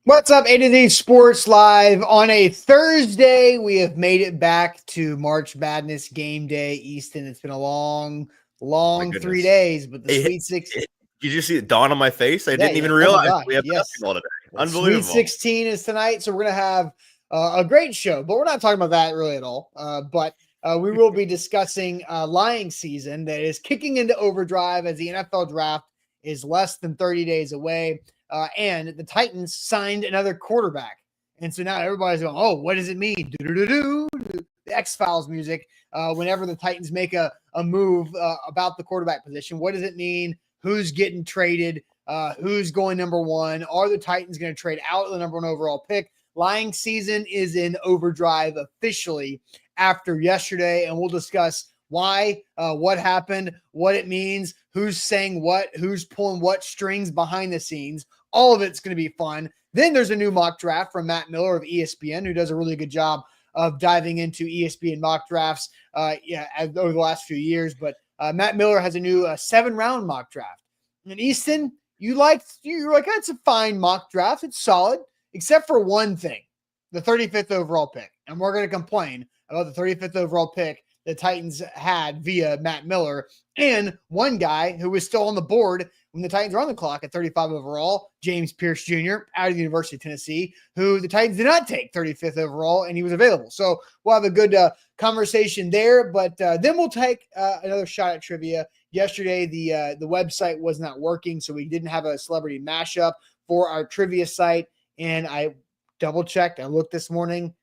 What's up, A to Z Sports Live on a Thursday? We have made it back to March Madness game day, Easton. It's been a long, My long 3 goodness. days, but the It, Sweet Six, did you see it dawn on my face? I didn't yeah. even Oh my realize God, we have yes. basketball today. The Sweet Unbelievable. 16 is tonight, so we're gonna have a great show. But we're not talking about that really at all. But we will be discussing lying season that is kicking into overdrive as the NFL draft is less than 30 days away. And the Titans signed another quarterback. And so now everybody's going, oh, what does it mean? Do-do-do-do. The X-Files music. Whenever the Titans make a move about the quarterback position, what does it mean? Who's getting traded? Who's going number one? Are the Titans going to trade out of the number one overall pick? Lying season is in overdrive officially after yesterday, and we'll discuss why, what happened, what it means, who's saying what, who's pulling what strings behind the scenes. All of it's going to be fun. Then there's a new mock draft from Matt Miller of ESPN, who does a really good job of diving into ESPN mock drafts over the last few years. But Matt Miller has a new 7-round mock draft. And Easton, you're like, that's a fine mock draft. It's solid, except for one thing, the 35th overall pick. And we're going to complain about the 35th overall pick the Titans had via Matt Miller, and one guy who was still on the board when the Titans were on the clock at 35 overall, James Pierce Jr. out of the University of Tennessee, who the Titans did not take 35th overall, and he was available. So we'll have a good conversation there, but then we'll take another shot at trivia. Yesterday, the website was not working, so we didn't have a celebrity mashup for our trivia site, and I double-checked. I looked this morning.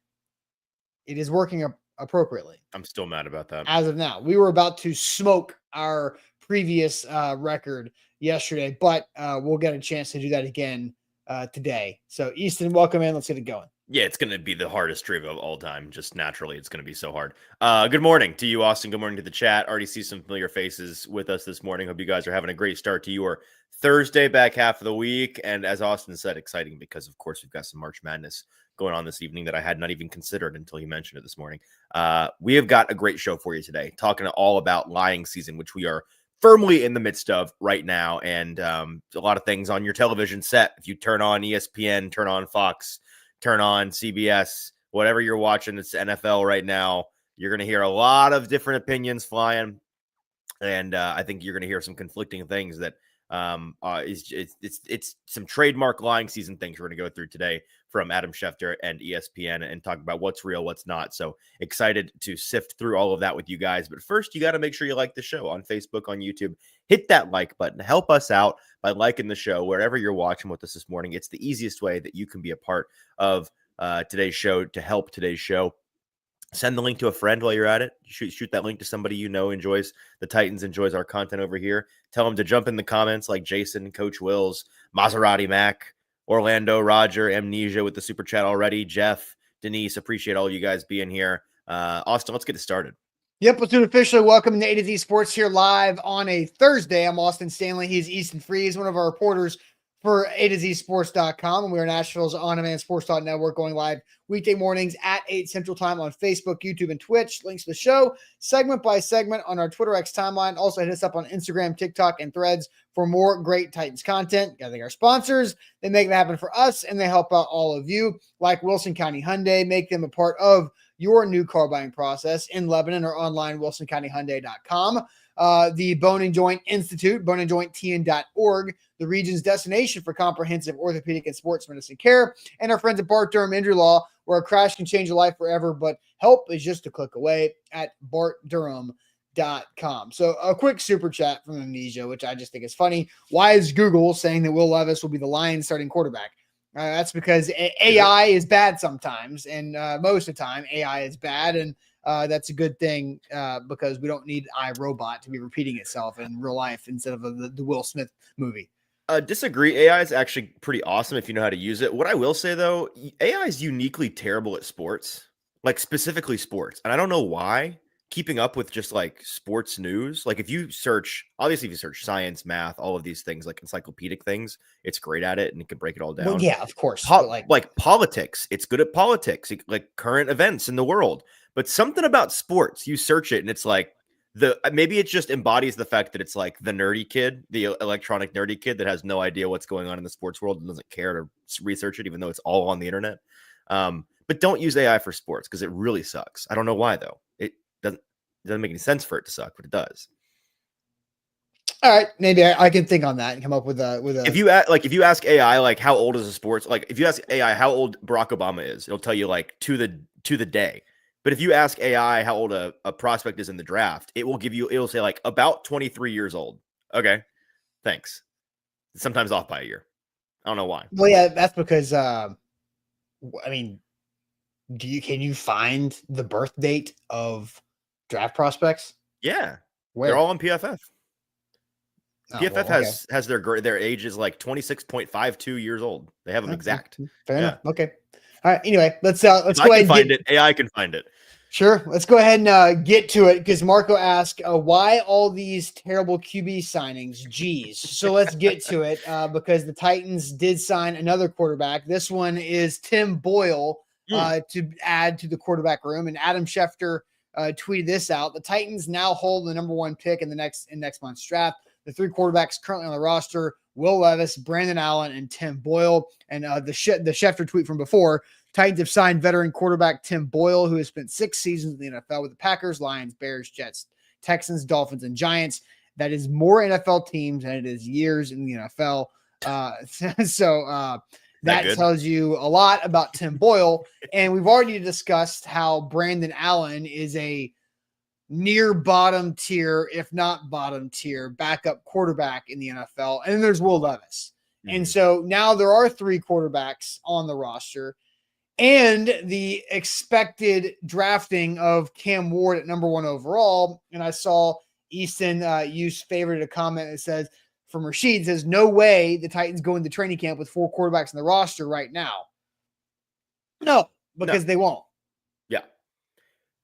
It is working appropriately. I'm still mad about that. As of now, we were about to smoke our previous record yesterday, but we'll get a chance to do that again today. So Easton, welcome in. Let's get it going. Yeah, it's going to be the hardest trivia of all time. Just naturally, it's going to be so hard. Good morning to you, Austin. Good morning to the chat. Already see some familiar faces with us this morning. Hope you guys are having a great start to your Thursday, back half of the week. And as Austin said, exciting because, of course, we've got some March Madness going on this evening that I had not even considered until you mentioned it this morning. We have got a great show for you today, talking all about lying season, which we are firmly in the midst of right now. And a lot of things on your television set. If you turn on ESPN, turn on Fox, turn on CBS, whatever you're watching, it's NFL right now. You're going to hear a lot of different opinions flying. And I think you're going to hear some conflicting things that it's some trademark lying season things we're going to go through today from Adam Schefter and ESPN and talk about what's real, what's not. So excited to sift through all of that with you guys. But first, you got to make sure you like the show on Facebook, on YouTube. Hit that like button. Help us out by liking the show wherever you're watching with us this morning. It's the easiest way that you can be a part of today's show to help today's show. Send the link to a friend while you're at it. Shoot that link to somebody you know enjoys the Titans, enjoys our content over here. Tell them to jump in the comments like Jason, Coach Wills, Maserati Mac, Orlando, Roger, Amnesia with the super chat already. Jeff, Denise, appreciate all you guys being here. Austin, let's get it started. Yep, let's do it officially. Welcome to A to Z Sports here live on a Thursday. I'm Austin Stanley. He's Easton Freeze, one of our reporters for A to Z Sports.com. And we are Nashville's on-demand sports network going live weekday mornings at 8 Central Time on Facebook, YouTube, and Twitch. Links to the show segment by segment on our Twitter X timeline. Also hit us up on Instagram, TikTok, and Threads for more great Titans content. Gotta thank our sponsors. They make it happen for us, and they help out all of you, like Wilson County Hyundai. Make them a part of your new car buying process in Lebanon or online, wilsoncountyhyundai.com. The Bone and Joint Institute, boneandjointtn.org, the region's destination for comprehensive orthopedic and sports medicine care, and our friends at Bart, Durham Injury Law, where a crash can change your life forever, but help is just a click away at bartdurham.com. So a quick super chat from Amnesia, which I just think is funny. Why is Google saying that Will Levis will be the Lions starting quarterback? That's because AI is bad sometimes, and most of the time AI is bad, and that's a good thing because we don't need iRobot to be repeating itself in real life instead of the Will Smith movie. Disagree. AI is actually pretty awesome if you know how to use it. What I will say, though, AI is uniquely terrible at sports, like specifically sports. And I don't know why. Keeping up with just like sports news, like if you search science, math, all of these things, like encyclopedic things, it's great at it and it can break it all down. Well, yeah, of course. Like politics, it's good at politics, like current events in the world. But something about sports, you search it and it's like maybe it just embodies the fact that it's like the nerdy kid, the electronic nerdy kid that has no idea what's going on in the sports world and doesn't care to research it, even though it's all on the internet. But don't use AI for sports because it really sucks. I don't know why though. It doesn't make any sense for it to suck, but it does. All right, maybe I can think on that and come up with a. If you ask AI like how old is a sports, like if you ask AI how old Barack Obama is, it'll tell you like to the day. But if you ask AI how old a prospect is in the draft, it'll say like about 23 years old. Okay, thanks. Sometimes off by a year. I don't know why. Well, yeah, that's because I mean, can you find the birth date of draft prospects? Yeah, Where? they're all on PFF. Oh, PFF well, okay. has their age is like 26.52 years old. They have them exact. Fair enough. Okay. All right. Anyway, let's go ahead and find it. AI can find it. Sure. Let's go ahead and get to it because Marco asked, why all these terrible QB signings? Geez. So let's get to it because the Titans did sign another quarterback. This one is Tim Boyle to add to the quarterback room. And Adam Schefter tweeted this out. The Titans now hold the number 1 pick in next month's draft. The 3 quarterbacks currently on the roster: Will Levis, Brandon Allen, and Tim Boyle. And the Schefter tweet from before: Titans have signed veteran quarterback Tim Boyle, who has spent 6 seasons in the NFL with the Packers, Lions, Bears, Jets, Texans, Dolphins, and Giants. That is more NFL teams than it is years in the NFL. That tells you a lot about Tim Boyle. And we've already discussed how Brandon Allen is a near bottom tier, if not bottom tier, backup quarterback in the NFL. And then there's Will Levis. Mm-hmm. And so now there are 3 quarterbacks on the roster. And the expected drafting of Cam Ward at number 1 overall. And I saw Easton use favorited a comment that says, from Rashid, says, no way the Titans go into training camp with 4 quarterbacks in the roster right now. No, because they won't.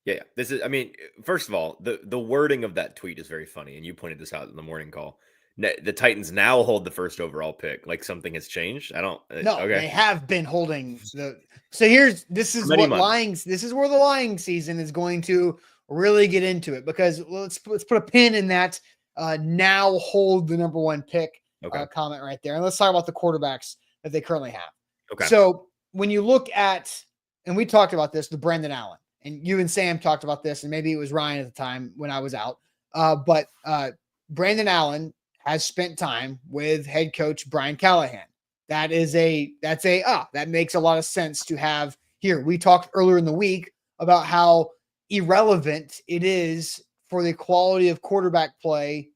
Yeah. This is, I mean, first of all, the wording of that tweet is very funny. And you pointed this out in the morning call. The Titans now hold the 1st overall pick. Like something has changed. No, okay. They have been holding the. So this is where the lying season is going to really get into it, because let's put a pin in that. Now hold the number 1 pick comment right there, and let's talk about the quarterbacks that they currently have. Okay. So when you look at, and we talked about this, the Brandon Allen, and you and Sam talked about this, and maybe it was Ryan at the time when I was out. But Brandon Allen has spent time with head coach Brian Callahan. That makes a lot of sense to have here. We talked earlier in the week about how irrelevant it is for the quality of quarterback play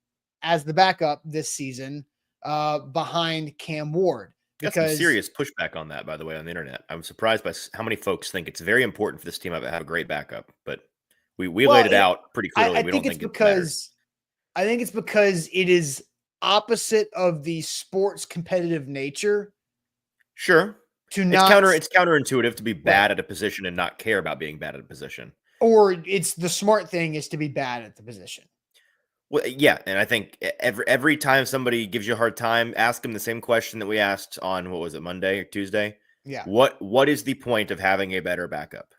as the backup this season behind Cam Ward. Got some serious pushback on that, by the way, on the internet. I'm surprised by how many folks think it's very important for this team to have a great backup, but we laid it out pretty clearly. I think it's because it is opposite of the sports competitive nature. Sure. It's counterintuitive to be bad at a position and not care about being bad at a position. Or it's the smart thing is to be bad at the position. Well, yeah, and I think every time somebody gives you a hard time, ask them the same question that we asked on, what was it, Monday or Tuesday? Yeah. What is the point of having a better backup?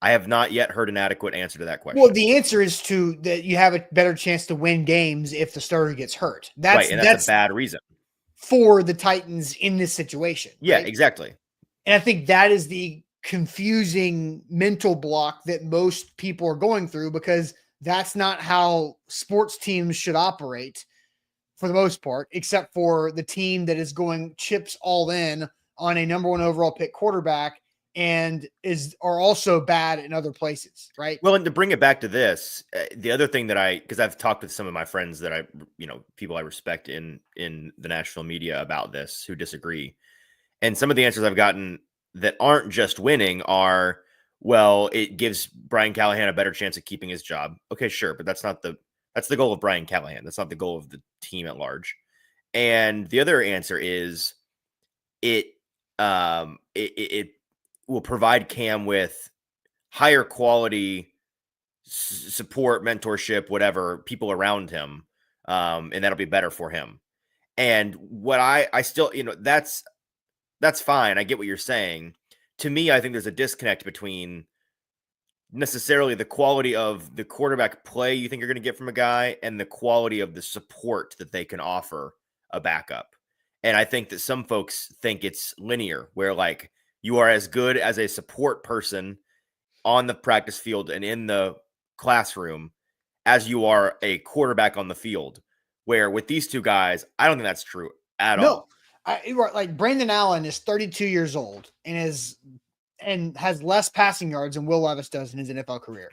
I have not yet heard an adequate answer to that question. Well, the answer is that you have a better chance to win games if the starter gets hurt. That's a bad reason for the Titans in this situation. Yeah, right? Exactly. And I think that is the confusing mental block that most people are going through, because that's not how sports teams should operate for the most part, except for the team that is going chips all in on a number 1 overall pick quarterback and are also bad in other places, right? Well, and to bring it back to this, the other thing that because I've talked with some of my friends that people I respect in the national media about this who disagree. And some of the answers I've gotten that aren't just winning are, well, it gives Brian Callahan a better chance of keeping his job. Okay, sure, but that's the goal of Brian Callahan. That's not the goal of the team at large. And the other answer is it will provide Cam with higher quality support, mentorship, whatever, people around him, and that'll be better for him. And what I still, that's fine. I get what you're saying. To me, I think there's a disconnect between necessarily the quality of the quarterback play you think you're going to get from a guy and the quality of the support that they can offer a backup. And I think that some folks think it's linear, where like you are as good as a support person on the practice field and in the classroom as you are a quarterback on the field. Where with these two guys, I don't think that's true at all. Like Brandon Allen is 32 years old and has less passing yards than Will Levis does in his NFL career.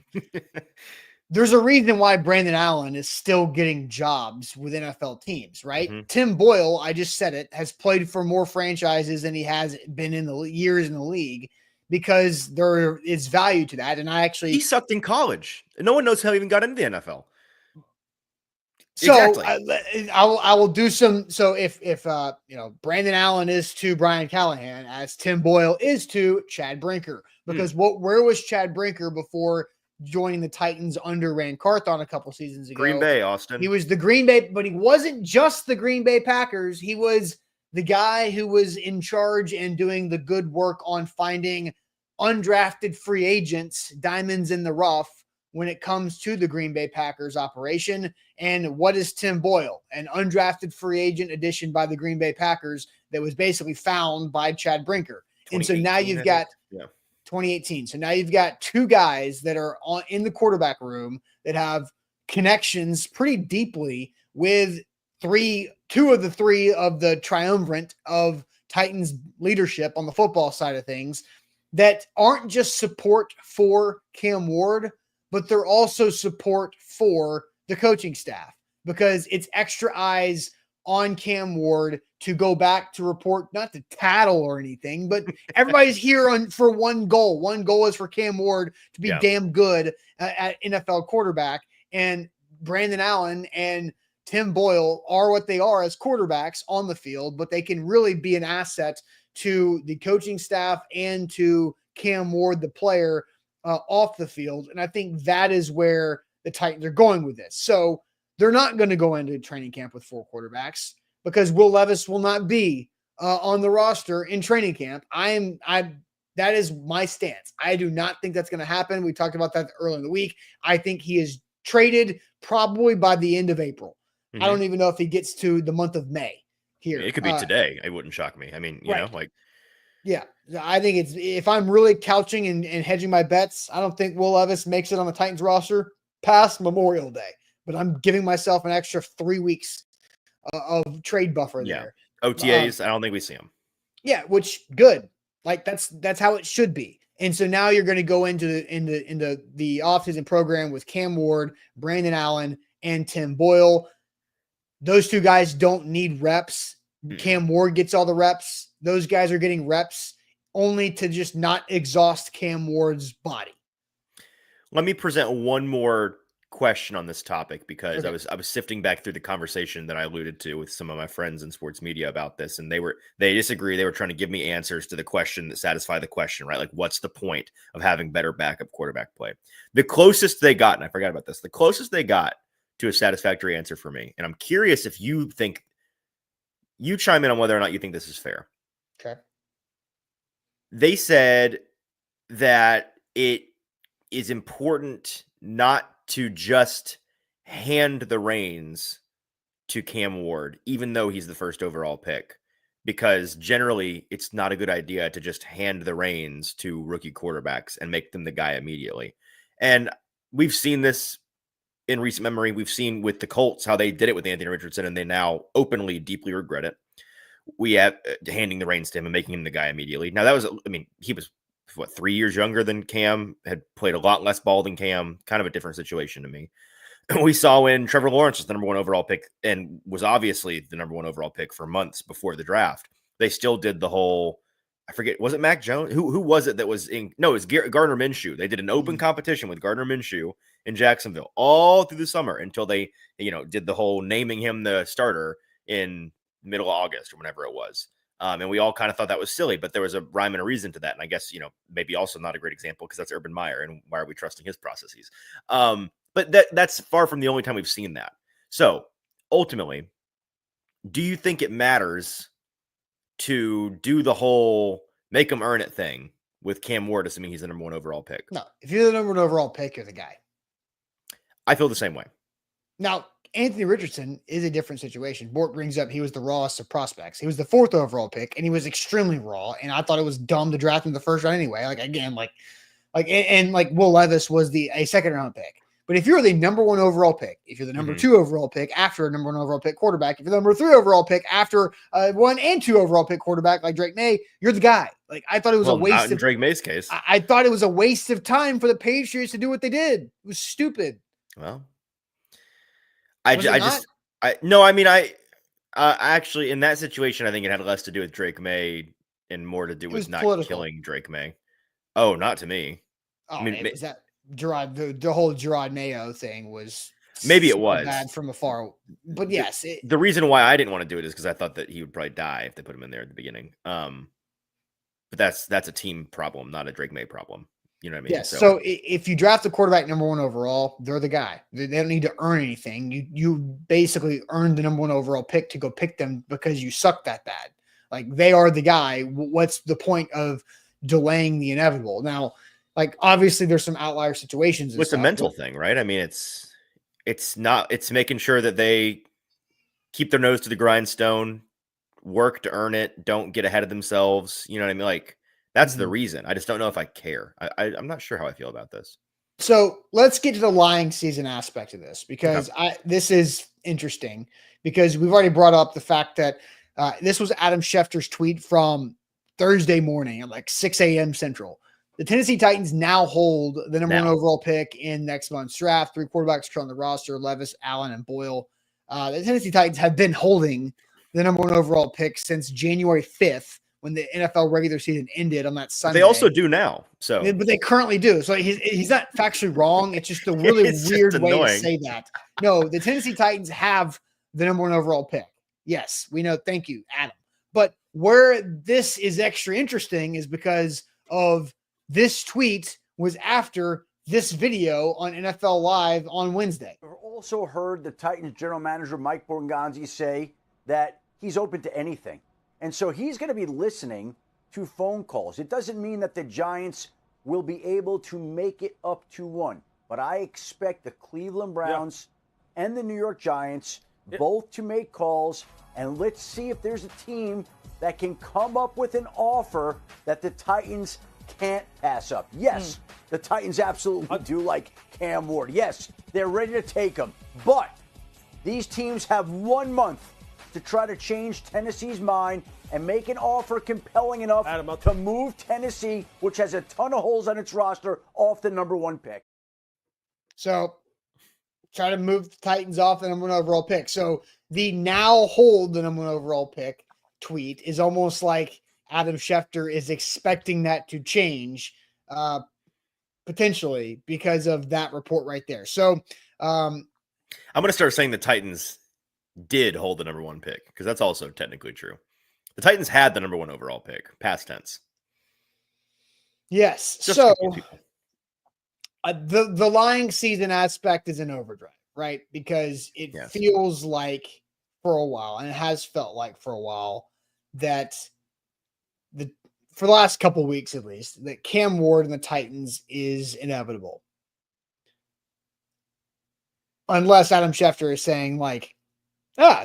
There's a reason why Brandon Allen is still getting jobs with NFL teams, right? Mm-hmm. Tim Boyle, I just said it, has played for more franchises than he has been in the years in the league because there is value to that. And he sucked in college. No one knows how he even got into the NFL. So exactly. I will do some. So if Brandon Allen is to Brian Callahan as Tim Boyle is to Chad Brinker, because where was Chad Brinker before joining the Titans under Rand Carthon a couple seasons ago? Green Bay, Austin. He was the Green Bay, but he wasn't just the Green Bay Packers. He was the guy who was in charge and doing the good work on finding undrafted free agents, diamonds in the rough when it comes to the Green Bay Packers operation. And what is Tim Boyle? An undrafted free agent addition by the Green Bay Packers that was basically found by Chad Brinker. And so now you've got 2018. So now you've got two guys that are in the quarterback room that have connections pretty deeply with two of the three of the triumvirate of Titans leadership on the football side of things that aren't just support for Cam Ward, but they're also support for the coaching staff because it's extra eyes on Cam Ward to go back to report, not to tattle or anything, but everybody's here for one goal. One goal is for Cam Ward to be damn good at NFL quarterback. And Brandon Allen and Tim Boyle are what they are as quarterbacks on the field, but they can really be an asset to the coaching staff and to Cam Ward, the player, off the field. And I think that is where the Titans are going with this. So they're not going to go into training camp with 4 quarterbacks because Will Levis will not be on the roster in training camp. That is my stance. I do not think that's going to happen. We talked about that earlier in the week. I think he is traded probably by the end of April. I don't even know if he gets to the month of May here. It could be today. It wouldn't shock me. I mean, you know, like. Yeah, I think if I'm really couching and hedging my bets, I don't think Will Levis makes it on the Titans roster past Memorial Day. But I'm giving myself an extra 3 weeks of trade buffer there. OTAs, I don't think we see them. Yeah, which good. Like that's how it should be. And so now you're going to go into the offseason program with Cam Ward, Brandon Allen, and Tim Boyle. Those two guys don't need reps. Cam Ward gets all the reps. Those guys are getting reps only to just not exhaust Cam Ward's body. Let me present one more question on this topic because I was sifting back through the conversation that I alluded to with some of my friends in sports media about this, and they disagree. They were trying to give me answers to the question that satisfy the question, right? Like, what's the point of having better backup quarterback play? The closest they got, and I forgot about this, the closest they got to a satisfactory answer for me, and I'm curious if you think, you chime in on whether or not you think this is fair. Okay. They said that it is important not to just hand the reins to Cam Ward, even though he's the first overall pick, because generally it's not a good idea to just hand the reins to rookie quarterbacks and make them the guy immediately. And we've seen this in recent memory. We've seen with the Colts how they did it with Anthony Richardson, and they now openly, deeply regret it. We have handing the reins to him and making him the guy immediately. Now, that was, I mean, he was, 3 years younger than Cam, had played a lot less ball than Cam, kind of a different situation to me. We saw when Trevor Lawrence was the number 1 overall pick and was obviously the number 1 overall pick for months before the draft. They still did the whole, I forget, was it Mac Jones? Who was it that was in? No, it was Gardner Minshew. They did an open competition with Gardner Minshew in Jacksonville all through the summer until they, did the whole naming him the starter in middle of August or whenever it was. And we all kind of thought that was silly, but there was a rhyme and a reason to that. And I guess, maybe also not a great example because that's Urban Meyer and why are we trusting his processes? But that's far from the only time we've seen that. So ultimately, do you think it matters to do the whole make them earn it thing with Cam Ward, assuming he's the number 1 overall pick. No, if you're the number 1 overall pick, you're the guy. I feel the same way. Now, Anthony Richardson is a different situation. Bart brings up he was the rawest of prospects. He was the 4th overall pick, and he was extremely raw. And I thought it was dumb to draft him the first round anyway. Like Will Levis was a 2nd round pick. But if you're the number 1 overall pick, if you're the number 2 overall pick after a number 1 overall pick quarterback, if you're the number 3 overall pick after a 1 and 2 overall pick quarterback like Drake May, you're the guy. Like, I thought it was a waste not in Drake May's case. I thought it was a waste of time for the Patriots to do what they did. It was stupid. Well, actually, in that situation, I think it had less to do with Drake May and more to do with not killing Drake May. Oh, not to me. Oh, I mean, was that Gerard? The whole Gerard Mayo thing was maybe it was bad from afar, but yes. The reason why I didn't want to do it is because I thought that he would probably die if they put him in there at the beginning. But that's a team problem, not a Drake May problem. You know what I mean? Yes. So if you draft a quarterback number 1 overall, they're the guy. They don't need to earn anything. You basically earned the number 1 overall pick to go pick them because you suck that bad. Like, they are the guy. What's the point of delaying the inevitable? Now, like, obviously there's some outlier situations. It's a mental thing, right? I mean, it's making sure that they keep their nose to the grindstone, work to earn it, don't get ahead of themselves. You know what I mean? Like, that's the reason. I just don't know if I care. I'm not sure how I feel about this. So let's get to the lying season aspect of this, because this is interesting, because we've already brought up the fact that this was Adam Schefter's tweet from Thursday morning at like 6 a.m. Central. The Tennessee Titans now hold the number 1 overall pick in next month's draft. 3 quarterbacks are on the roster: Levis, Allen, and Boyle. The Tennessee Titans have been holding the number 1 overall pick since January 5th, when the NFL regular season ended on that Sunday. They also do now. But they currently do. So he's not factually wrong. It's just a really weird way to say that. No, the Tennessee Titans have the number 1 overall pick. Yes, we know. Thank you, Adam. But where this is extra interesting is because of this tweet was after this video on NFL Live on Wednesday. I've also heard the Titans general manager, Mike Borgonzi, say that he's open to anything. And so he's going to be listening to phone calls. It doesn't mean that the Giants will be able to make it up to 1. But I expect the Cleveland Browns and the New York Giants both to make calls. And let's see if there's a team that can come up with an offer that the Titans can't pass up. Yes, the Titans absolutely do like Cam Ward. Yes, they're ready to take him. But these teams have 1 month to try to change Tennessee's mind and make an offer compelling enough to move Tennessee, which has a ton of holes on its roster, off the number 1 pick. So try to move the Titans off the number 1 overall pick. So the now hold the number 1 overall pick tweet is almost like Adam Schefter is expecting that to change potentially because of that report right there. So I'm going to start saying the Titans did hold the number 1 pick, because that's also technically true. The Titans had the number 1 overall pick, past tense. Yes. Just so the lying season aspect is an overdrive, right? Because it feels like for a while, and it has felt like for a while, that for the last couple of weeks at least, that Cam Ward and the Titans is inevitable. Unless Adam Schefter is saying like,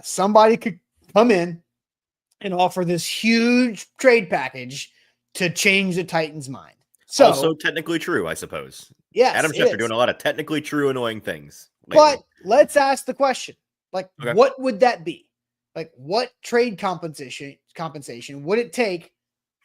somebody could come in and offer this huge trade package to change the Titans' mind. So also technically true, I suppose. Yes, Adam Schefter doing a lot of technically true, annoying things lately. But let's ask the question: like, what would that be? Like, what trade compensation would it take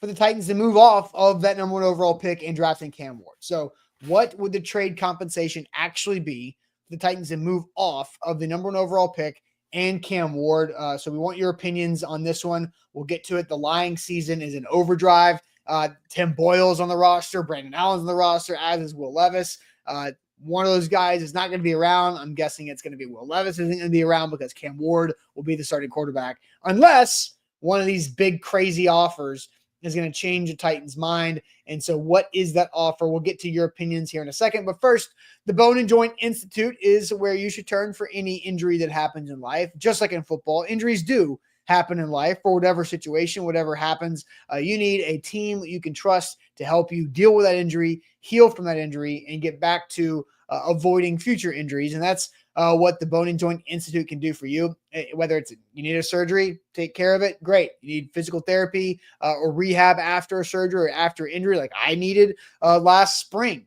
for the Titans to move off of that number 1 overall pick and drafting Cam Ward? So, what would the trade compensation actually be for the Titans to move off of the number 1 overall pick and Cam Ward? So we want your opinions on this one. We'll get to it. The lying season is an overdrive. Tim Boyle's on the roster. Brandon Allen's on the roster, as is Will Levis. One of those guys is not going to be around. I'm guessing it's going to be Will Levis isn't going to be around because Cam Ward will be the starting quarterback, unless one of these big crazy offers is going to change the Titans' mind. And so what is that offer? We'll get to your opinions here in a second. But first, the Bone and Joint Institute is where you should turn for any injury that happens in life. Just like in football, injuries do happen in life, for whatever situation, whatever happens, you need a team that you can trust to help you deal with that injury, heal from that injury, and get back to avoiding future injuries. And that's what the Bone and Joint Institute can do for you. Whether it's you need a surgery, take care of it, great. You need physical therapy or rehab after a surgery or after injury, like I needed last spring.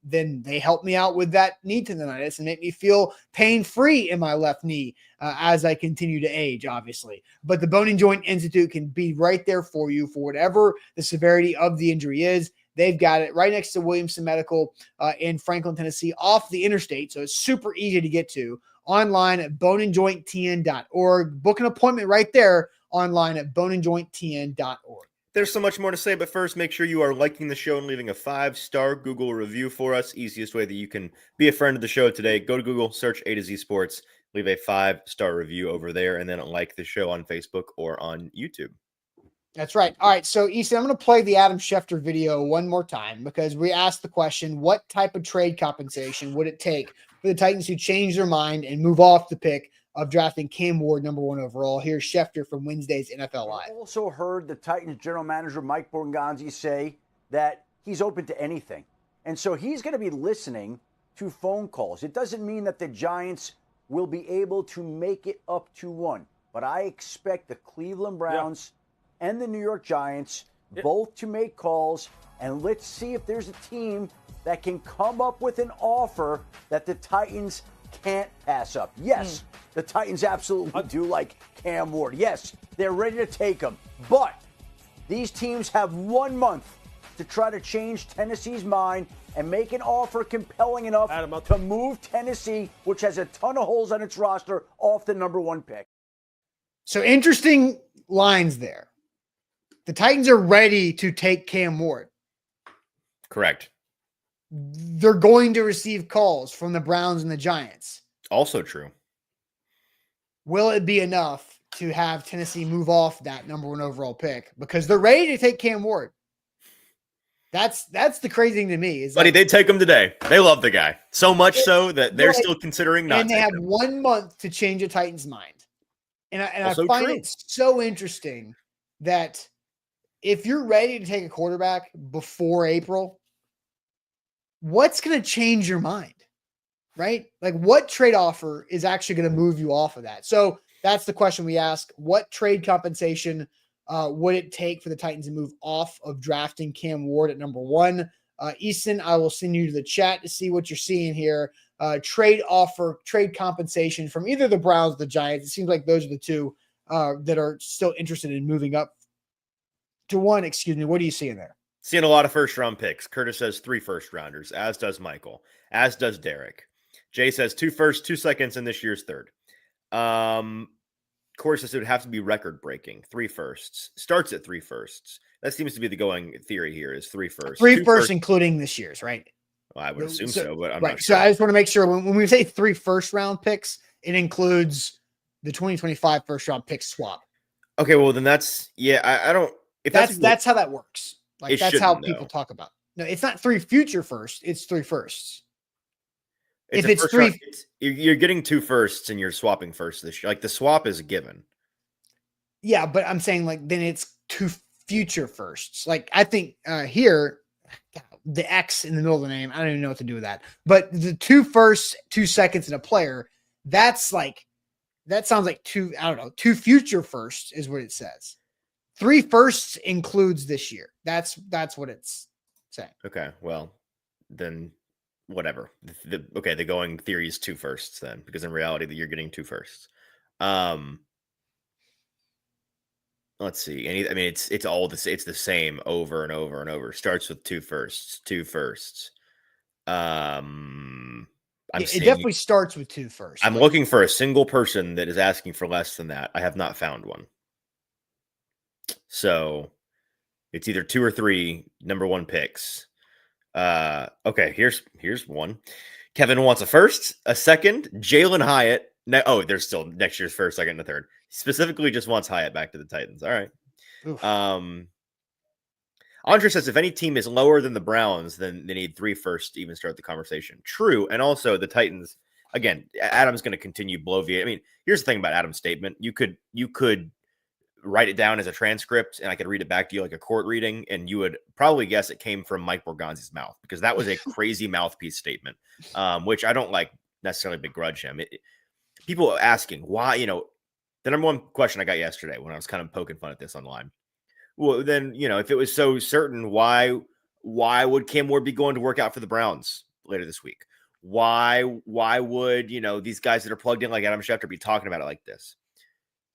Then they help me out with that knee tendonitis and make me feel pain-free in my left knee as I continue to age, obviously. But the Bone and Joint Institute can be right there for you for whatever the severity of the injury is. They've got it right next to Williamson Medical in Franklin, Tennessee, off the interstate. So it's super easy to get to online at boneandjointtn.org. Book an appointment right there online at boneandjointtn.org. There's so much more to say, but first, make sure you are liking the show and leaving a 5-star Google review for us. Easiest way that you can be a friend of the show today. Go to Google, search A to Z Sports, leave a 5-star review over there, and then like the show on Facebook or on YouTube. That's right. All right. So, Easton, I'm going to play the Adam Schefter video one more time because we asked the question, what type of trade compensation would it take for the Titans to change their mind and move off the pick of drafting Cam Ward #1 overall? Here's Schefter from Wednesday's NFL Live. I also heard the Titans general manager, Mike Borgonzi, say that he's open to anything. And so he's going to be listening to phone calls. It doesn't mean that the Giants will be able to make it up to one, but I expect the Cleveland Browns and the New York Giants both to make calls, and let's see if there's a team that can come up with an offer that the Titans can't pass up. Yes, the Titans absolutely do like Cam Ward. Yes, they're ready to take him, but these teams have 1 month to try to change Tennessee's mind and make an offer compelling enough to move Tennessee, which has a ton of holes on its roster, off the #1 pick. So interesting lines there. The Titans are ready to take Cam Ward. Correct. They're going to receive calls from the Browns and the Giants. Also true. Will it be enough to have Tennessee move off that #1 overall pick? Because they're ready to take Cam Ward. That's the crazy thing to me. Buddy, they take him today. They love the guy. So much so that they're still considering not. And they have 1 month to change a Titans' mind. And I find it so interesting that if you're ready to take a quarterback before April, what's going to change your mind, right? Like, what trade offer is actually going to move you off of that? So that's the question we ask. What trade compensation would it take for the Titans to move off of drafting Cam Ward at #1? Easton, I will send you to the chat to see what you're seeing here. Trade offer, trade compensation from either the Browns or the Giants. It seems like those are the two that are still interested in moving up to 1. Excuse me. What are you seeing there? Seeing a lot of first-round picks. Curtis says 3 first-rounders, as does Michael, as does Derek. Jay says 2 firsts, 2 seconds, and this year's 3rd. Corey says it would have to be record-breaking. 3 firsts. Starts at 3 firsts. That seems to be the going theory here is 3 firsts. 3 firsts, including this year's, right? Well, I would assume so, but I'm right. not sure. So I just want to make sure when we say 3 first-round picks, it includes the 2025 first-round pick swap. Okay, well, then that's, I don't. If that's how that works. Like, that's how people though. talk about it. No, it's not 3 future firsts. It's 3 firsts. If it's 3, you're getting 2 firsts and you're swapping first this year. Like, the swap is a given. Yeah, but I'm saying, like, then it's 2 future firsts. Like, I think here, the X in the middle of the name, I don't even know what to do with that. But the 2 firsts, 2 seconds, and a player, that sounds like 2 future firsts is what it says. 3 firsts includes this year. That's what it's saying. Okay, well, then whatever. The going theory is 2 firsts then, because in reality that you're getting 2 firsts. Let's see. I mean, it's all this. It's the same over and over and over. Starts with 2 firsts, 2 firsts. It definitely starts with 2 firsts. I'm looking for a single person that is asking for less than that. I have not found one. So it's either 2 or 3 #1 picks. Okay, here's one. Kevin wants a first, a second, Jalen Hyatt. There's still next year's first, second, and a third. Specifically just wants Hyatt back to the Titans. All right. Oof. Andre says if any team is lower than the Browns, then they need 3 firsts to even start the conversation. True. And also the Titans, again, Adam's going to continue bloviate. I mean, here's the thing about Adam's statement. You could write it down as a transcript and I could read it back to you like a court reading, and you would probably guess it came from Mike Borgonzi's mouth, because that was a crazy mouthpiece statement, which I don't like necessarily begrudge him. People asking why, the number one question I got yesterday when I was kind of poking fun at this online. Well, then, if it was so certain, why would Cam Ward be going to work out for the Browns later this week? Why would, these guys that are plugged in like Adam Schefter be talking about it like this?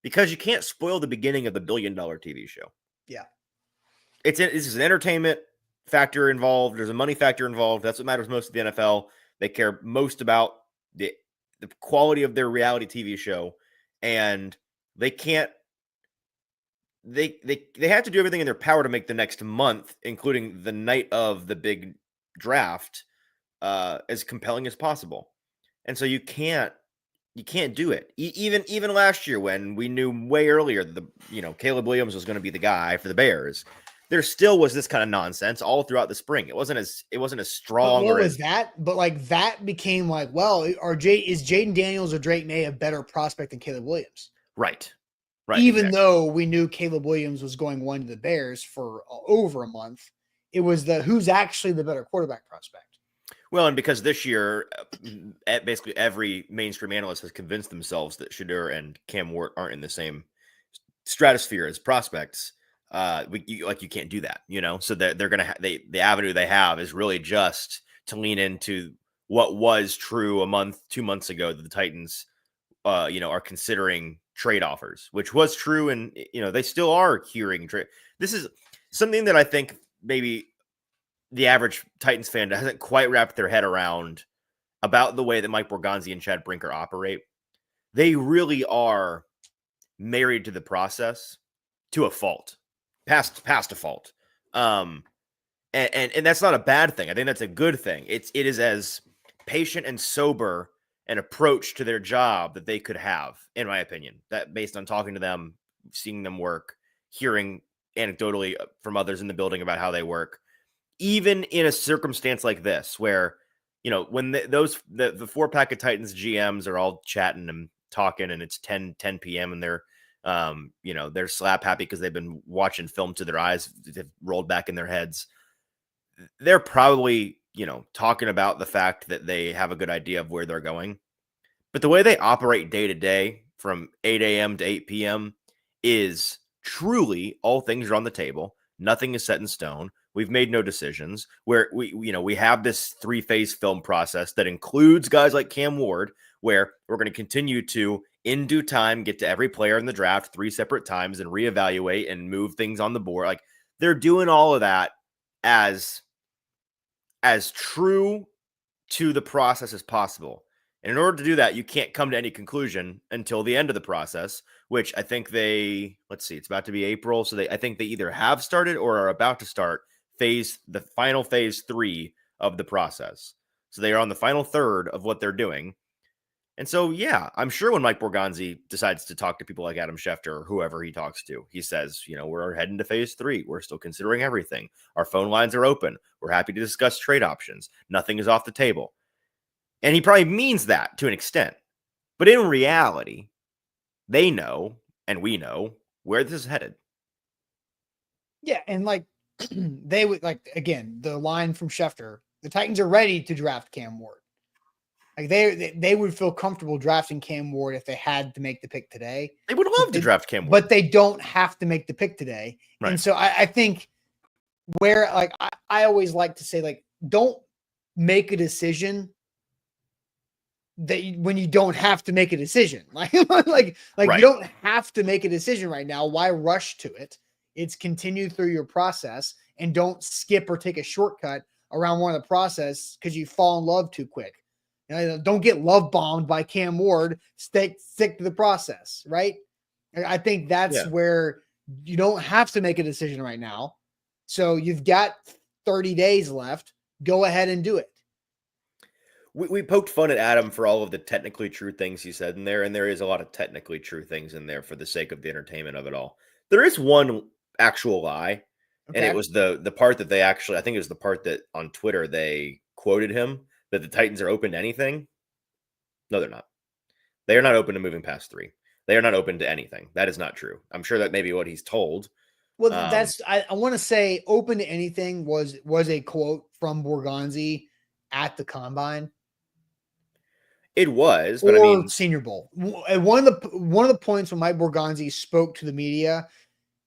Because you can't spoil the beginning of the $1 billion TV show. Yeah. This is an entertainment factor involved. There's a money factor involved. That's what matters most to the NFL. They care most about the quality of their reality TV show. And they can't, they have to do everything in their power to make the next month, including the night of the big draft, as compelling as possible. And so you can't do it. Even last year, when we knew way earlier that Caleb Williams was going to be the guy for the Bears, there still was this kind of nonsense all throughout the spring. It wasn't as strong. What was that? But like that became like, well, is Jaden Daniels or Drake May a better prospect than Caleb Williams? Right. Even though we knew Caleb Williams was going one to the Bears for over a month, it was who's actually the better quarterback prospect. Well, and because this year, basically every mainstream analyst has convinced themselves that Shedeur and Cam Ward aren't in the same stratosphere as prospects. You can't do that, So they're gonna the avenue they have is really just to lean into what was true a month, 2 months ago, that the Titans, are considering trade offers, which was true, and they still are hearing trade. This is something that I think maybe the average Titans fan hasn't quite wrapped their head around about the way that Mike Borgonzi and Chad Brinker operate. They really are married to the process to a fault, past a fault. And that's not a bad thing. I think that's a good thing. It is as patient and sober an approach to their job that they could have, in my opinion, that based on talking to them, seeing them work, hearing anecdotally from others in the building about how they work. Even in a circumstance like this, where, when the 4-pack of Titans GMs are all chatting and talking, and it's 10 p.m. and they're, they're slap happy because they've been watching film to their eyes have rolled back in their heads. They're probably, talking about the fact that they have a good idea of where they're going. But the way they operate day to day from 8 a.m. to 8 p.m. is truly all things are on the table. Nothing is set in stone. We've made no decisions. Where we have this 3-phase film process that includes guys like Cam Ward, where we're going to continue to, in due time, get to every player in the draft 3 separate times and reevaluate and move things on the board. Like, they're doing all of that as true to the process as possible. And in order to do that, you can't come to any conclusion until the end of the process, which I think it's about to be April. So I think they either have started or are about to start the final phase 3 of the process. So they are on the final third of what they're doing. And so, yeah, I'm sure when Mike Borgonzi decides to talk to people like Adam Schefter or whoever he talks to, he says, we're heading to phase 3. We're still considering everything. Our phone lines are open. We're happy to discuss trade options. Nothing is off the table. And he probably means that to an extent. But in reality, they know, and we know, where this is headed. Yeah, and they would, again, the line from Schefter, the Titans are ready to draft Cam Ward. Like they would feel comfortable drafting Cam Ward if they had to make the pick today. They would love to draft Cam Ward. But they don't have to make the pick today. Right. And so I think where I always like to say, don't make a decision when you don't have to make a decision. Right. You don't have to make a decision right now. Why rush to it? It's continue through your process and don't skip or take a shortcut around one of the process because you fall in love too quick. Don't get love bombed by Cam Ward. Stick to the process, right? I think that's where you don't have to make a decision right now. So you've got 30 days left. Go ahead and do it. We poked fun at Adam for all of the technically true things he said in there, and there is a lot of technically true things in there for the sake of the entertainment of it all. There is one actual lie, and it was the part that I think it was the part that on Twitter they quoted him, that the Titans are open to anything. No, they're not. They are not open to moving past 3. They are not open to anything. That is not true. I'm sure that may be what he's told. Well, I want to say open to anything was a quote from Borgonzi at the combine. It was, but or I mean, Senior Bowl. One of the points when Mike Borgonzi spoke to the media,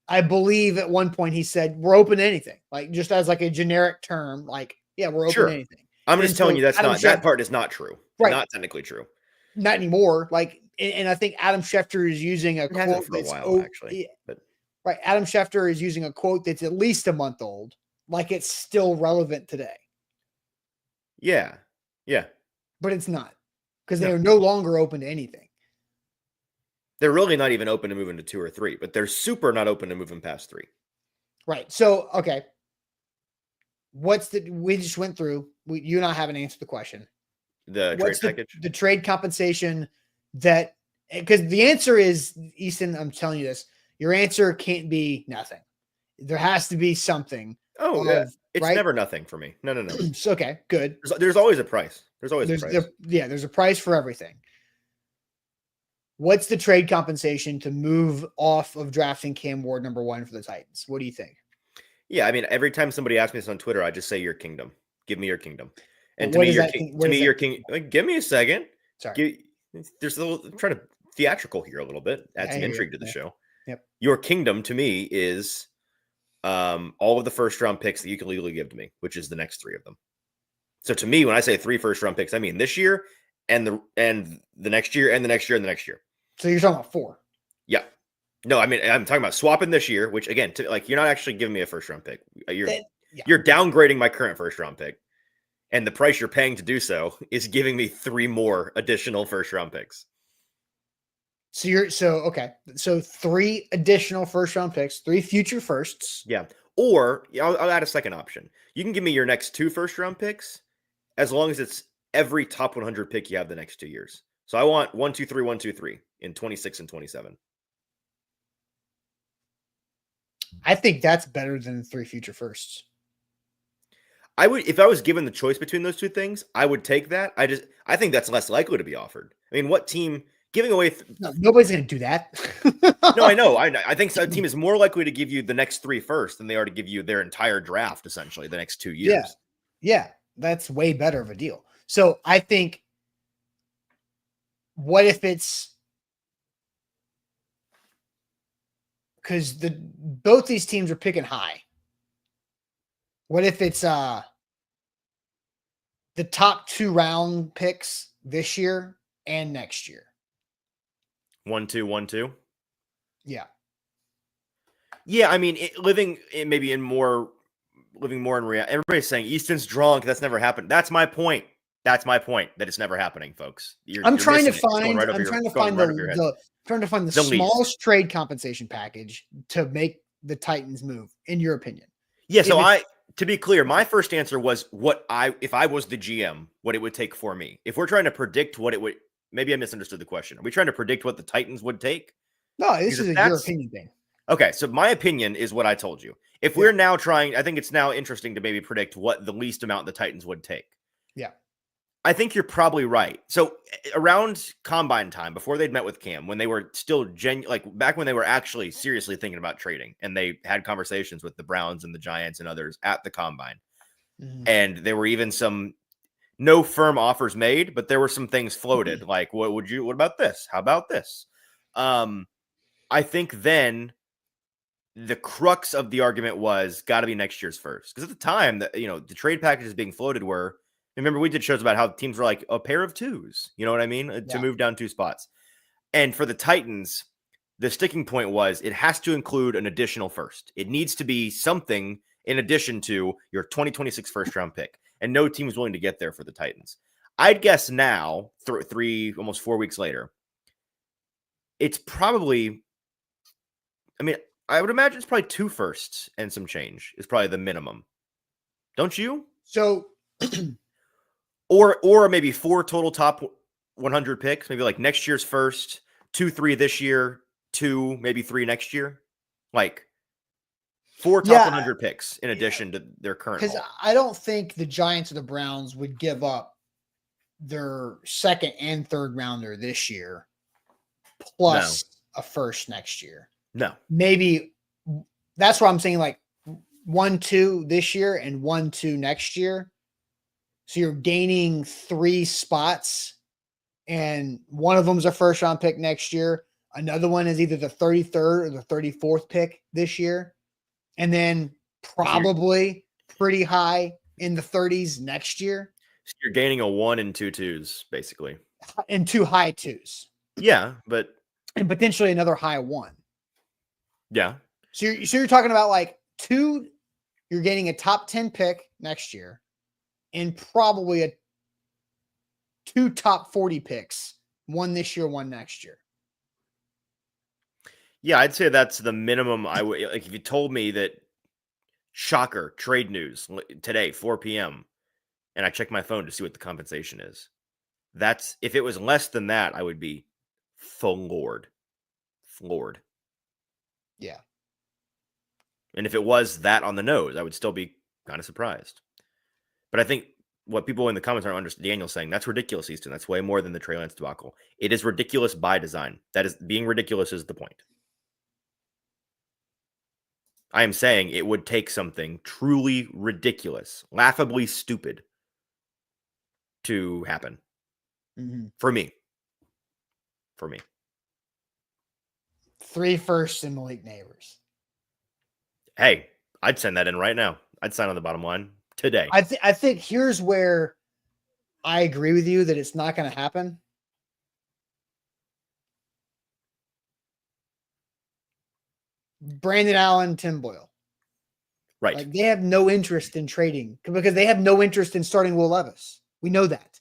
I believe at one point he said, "We're open to anything," like just as like a generic term, like yeah, we're open to anything. I'm just telling you that part is not true. Right. Not technically true. Not anymore. Like, and I think Adam Schefter is using a quote for a while, actually. But right, Adam Schefter is using a quote that's at least a month old, like it's still relevant today. Yeah, but it's not because they are no longer open to anything. They're really not even open to moving to 2 or 3, but they're super not open to moving past 3. Right. So, okay. We just went through, you and I haven't answered the question. The trade package? The trade compensation because the answer is, Easton, I'm telling you this, your answer can't be nothing. There has to be something. Oh, it's never nothing for me. No. Okay, good. There's always a price. There's always a price. There's a price for everything. What's the trade compensation to move off of drafting Cam Ward number 1 for the Titans? What do you think? Yeah, I mean, every time somebody asks me this on Twitter, I just say your kingdom. Give me your kingdom. And to me, your king. Like, give me a second. Sorry. There's a little. I'm trying to theatrical here a little bit. Add some intrigue to the show. Yep. Your kingdom to me is all of the first round picks that you can legally give to me, which is the next 3 of them. So to me, when I say 3 first round picks, I mean this year and the next year and the next year and the next year. So you're talking about 4. Yeah. No, I mean, I'm talking about swapping this year, which again, you're not actually giving me a first round pick. You're downgrading my current first round pick. And the price you're paying to do so is giving me 3 more additional first round picks. So 3 additional first round picks, 3 future firsts. Yeah. Or I'll add a second option. You can give me your next 2 first round picks as long as it's every top 100 pick you have the next 2 years. So I want 1, 2, 3, 1, 2, 3 in 26 and 27. I think that's better than 3 future firsts. I would, if I was given the choice between those 2 things, I would take that. I think that's less likely to be offered. I mean, what team giving away? No, nobody's going to do that. No, I know. I think a team is more likely to give you the next 3 first than they are to give you their entire draft, essentially, the next 2 years. Yeah, that's way better of a deal. So I think, what if it's because both these teams are picking high? What if it's the top 2 round picks this year and next year? 1, 2, 1, 2. Yeah. Yeah, I mean, living more in reality. Everybody's saying Easton's drunk. That's never happened. That's my point. That it's never happening, folks. I'm trying to find the smallest trade compensation package to make the Titans move, in your opinion. Yeah, to be clear, my first answer was if I was the GM, what it would take for me. If we're trying to predict what it would, maybe I misunderstood the question. Are we trying to predict what the Titans would take? No, this is your opinion thing. Okay, so my opinion is what I told you. If we're now I think it's now interesting to maybe predict what the least amount the Titans would take. Yeah. I think you're probably right. So around combine time, before they'd met with Cam, when they were still back when they were actually seriously thinking about trading, and they had conversations with the Browns and the Giants and others at the combine. Mm-hmm. And there were even no firm offers made, but there were some things floated. Mm-hmm. Like, what about this? How about this? I think then the crux of the argument was got to be next year's first. Because at the time that, the trade packages being floated were, remember, we did shows about how teams were like a pair of 2s, you know what I mean? To move down 2 spots. And for the Titans, the sticking point was it has to include an additional first. It needs to be something in addition to your 2026 first round pick. And no team is willing to get there for the Titans. I'd guess now, almost 4 weeks later, it's probably, I would imagine it's probably 2 firsts and some change is probably the minimum. Don't you? So... Or maybe 4 total top 100 picks, maybe like next year's first, 2, 3 this year, 2, maybe 3 next year. Like 4 top 100 picks in addition to their current. Because I don't think the Giants or the Browns would give up their second and third rounder this year, plus a first next year. No. Maybe that's what I'm saying, like 1-2 this year and 1-2 next year. So you're gaining 3 spots, and one of them's a first round pick next year. Another one is either the 33rd or the 34th pick this year. And then probably pretty high in the 30s next year. So you're gaining a 1 and 2 twos, basically. And 2 high 2s. Yeah, but and potentially another high 1. Yeah. So you're talking about like 2, you're getting a top 10 pick next year and probably 2 top 40 picks, 1 this year, 1 next year. Yeah, I'd say that's the minimum I would, like, if you told me that, shocker, trade news today, 4 p.m., and I check my phone to see what the compensation is. If it was less than that, I would be floored. Yeah. And if it was that on the nose, I would still be kind of surprised. But I think what people in the comments aren't understanding, Daniel saying, that's ridiculous, Easton. That's way more than the Trey Lance debacle. It is ridiculous by design. That is, being ridiculous is the point. I am saying it would take something truly ridiculous, laughably stupid to happen. For me. 3 firsts and Malik Neighbors. Hey, I'd send that in right now. I'd sign on the bottom line today. I think here's where I agree with you that it's not going to happen. Brandon Allen, Tim Boyle. Right. Like, they have no interest in trading because they have no interest in starting Will Levis. We know that.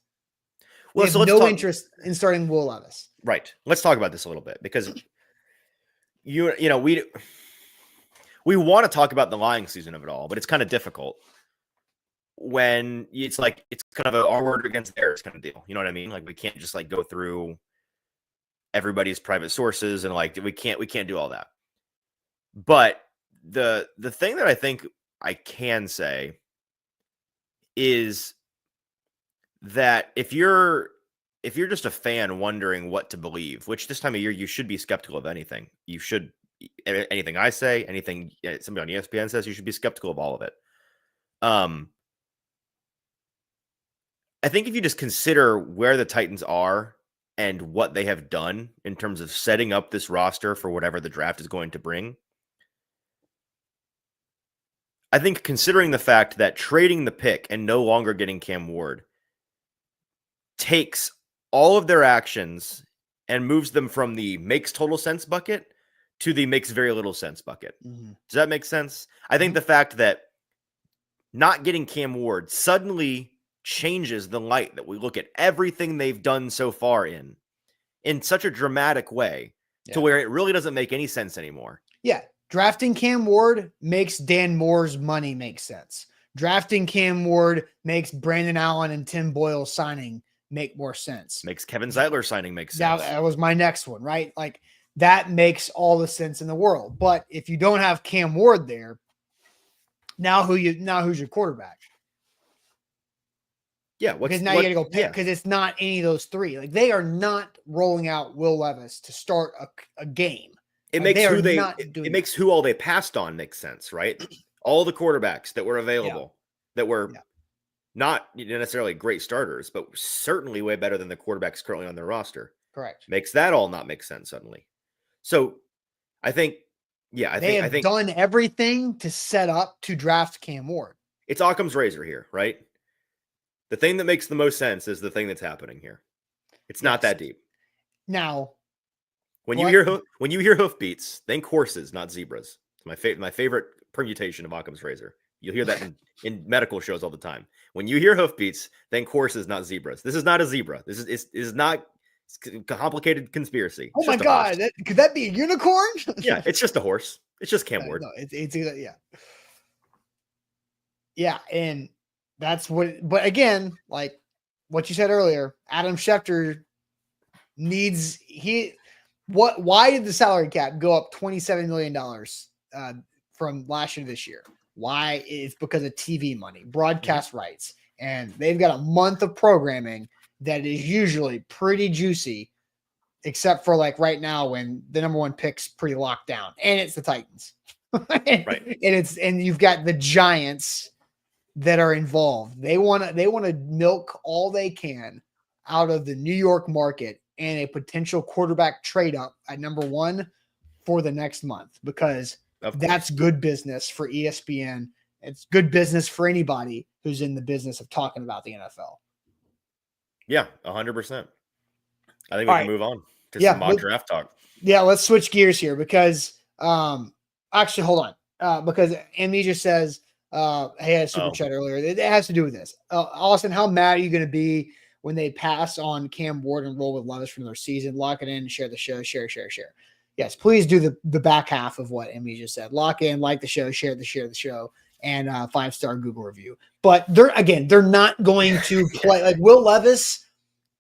Well, so no interest in starting Will Levis. Right. Let's talk about this a little bit because you know, we want to talk about the lying season of it all, but it's kind of difficult when it's like, it's kind of our word against theirs kind of deal. You know what I mean? Like, we can't just like go through everybody's private sources and like, we can't do all that. But the thing that I think I can say is that if you're just a fan wondering what to believe, which this time of year you should be skeptical of anything. You should, anything I say, anything somebody on ESPN says, you should be skeptical of all of it. I think if you just consider where the Titans are and what they have done in terms of setting up this roster for whatever the draft is going to bring, I think considering the fact that trading the pick and no longer getting Cam Ward takes all of their actions and moves them from the makes total sense bucket to the makes very little sense bucket. Does that make sense? I think the fact that not getting Cam Ward suddenly changes the light that we look at everything they've done so far in such a dramatic way to where it really doesn't make any sense anymore. Yeah. Drafting Cam Ward makes Dan Moore's money make sense. Drafting Cam Ward makes Brandon Allen and Tim Boyle signing make more sense. Makes Kevin Zeitler signing make sense. That was my next one, right? Like, that makes all the sense in the world. But if you don't have Cam Ward there, who's your quarterback? Yeah, because now you got to go pick because it's not any of those 3. Like, they are not rolling out Will Levis to start a game. It makes it makes who all they passed on makes sense, right? All the quarterbacks that were available that were not necessarily great starters, but certainly way better than the quarterbacks currently on their roster. Correct. Makes that all not make sense suddenly. So I think, they have done everything to set up to draft Cam Ward. It's Occam's razor here, right? The thing that makes the most sense is the thing that's happening here. It's not that deep. Now, when you hear hoofbeats, think horses, not zebras. It's my favorite permutation of Occam's razor. You'll hear that in medical shows all the time. When you hear hoofbeats, think horses, not zebras. This is not a zebra. This is not a complicated conspiracy. Oh my God. Could that be a unicorn? Yeah, it's just a horse. It's just Cam Ward. No, it's yeah. And that's but again, like what you said earlier, Adam Schefter why did the salary cap go up $27 million from last year to this year? Why? It's because of TV money, broadcast rights, and they've got a month of programming that is usually pretty juicy. except for like right now when the number 1 pick's pretty locked down, and it's the Titans. Right. And you've got the Giants that are involved. They want to milk all they can out of the New York market and a potential quarterback trade up at number 1 for the next month, because that's good business for ESPN. It's good business for anybody who's in the business of talking about the NFL. Yeah, 100%. I think we can move on to some mock draft talk. Yeah, let's switch gears here because actually, hold on. Because Amnesia says, hey, I had a super chat earlier. It has to do with this. Austin, how mad are you going to be when they pass on Cam Ward and roll with Levis for another season? Lock it in, share the show, share. Yes, please do the back half of what Amnesia said. Lock in, like the show, share the show, and 5-star Google review. But they're not going to play. Like Will Levis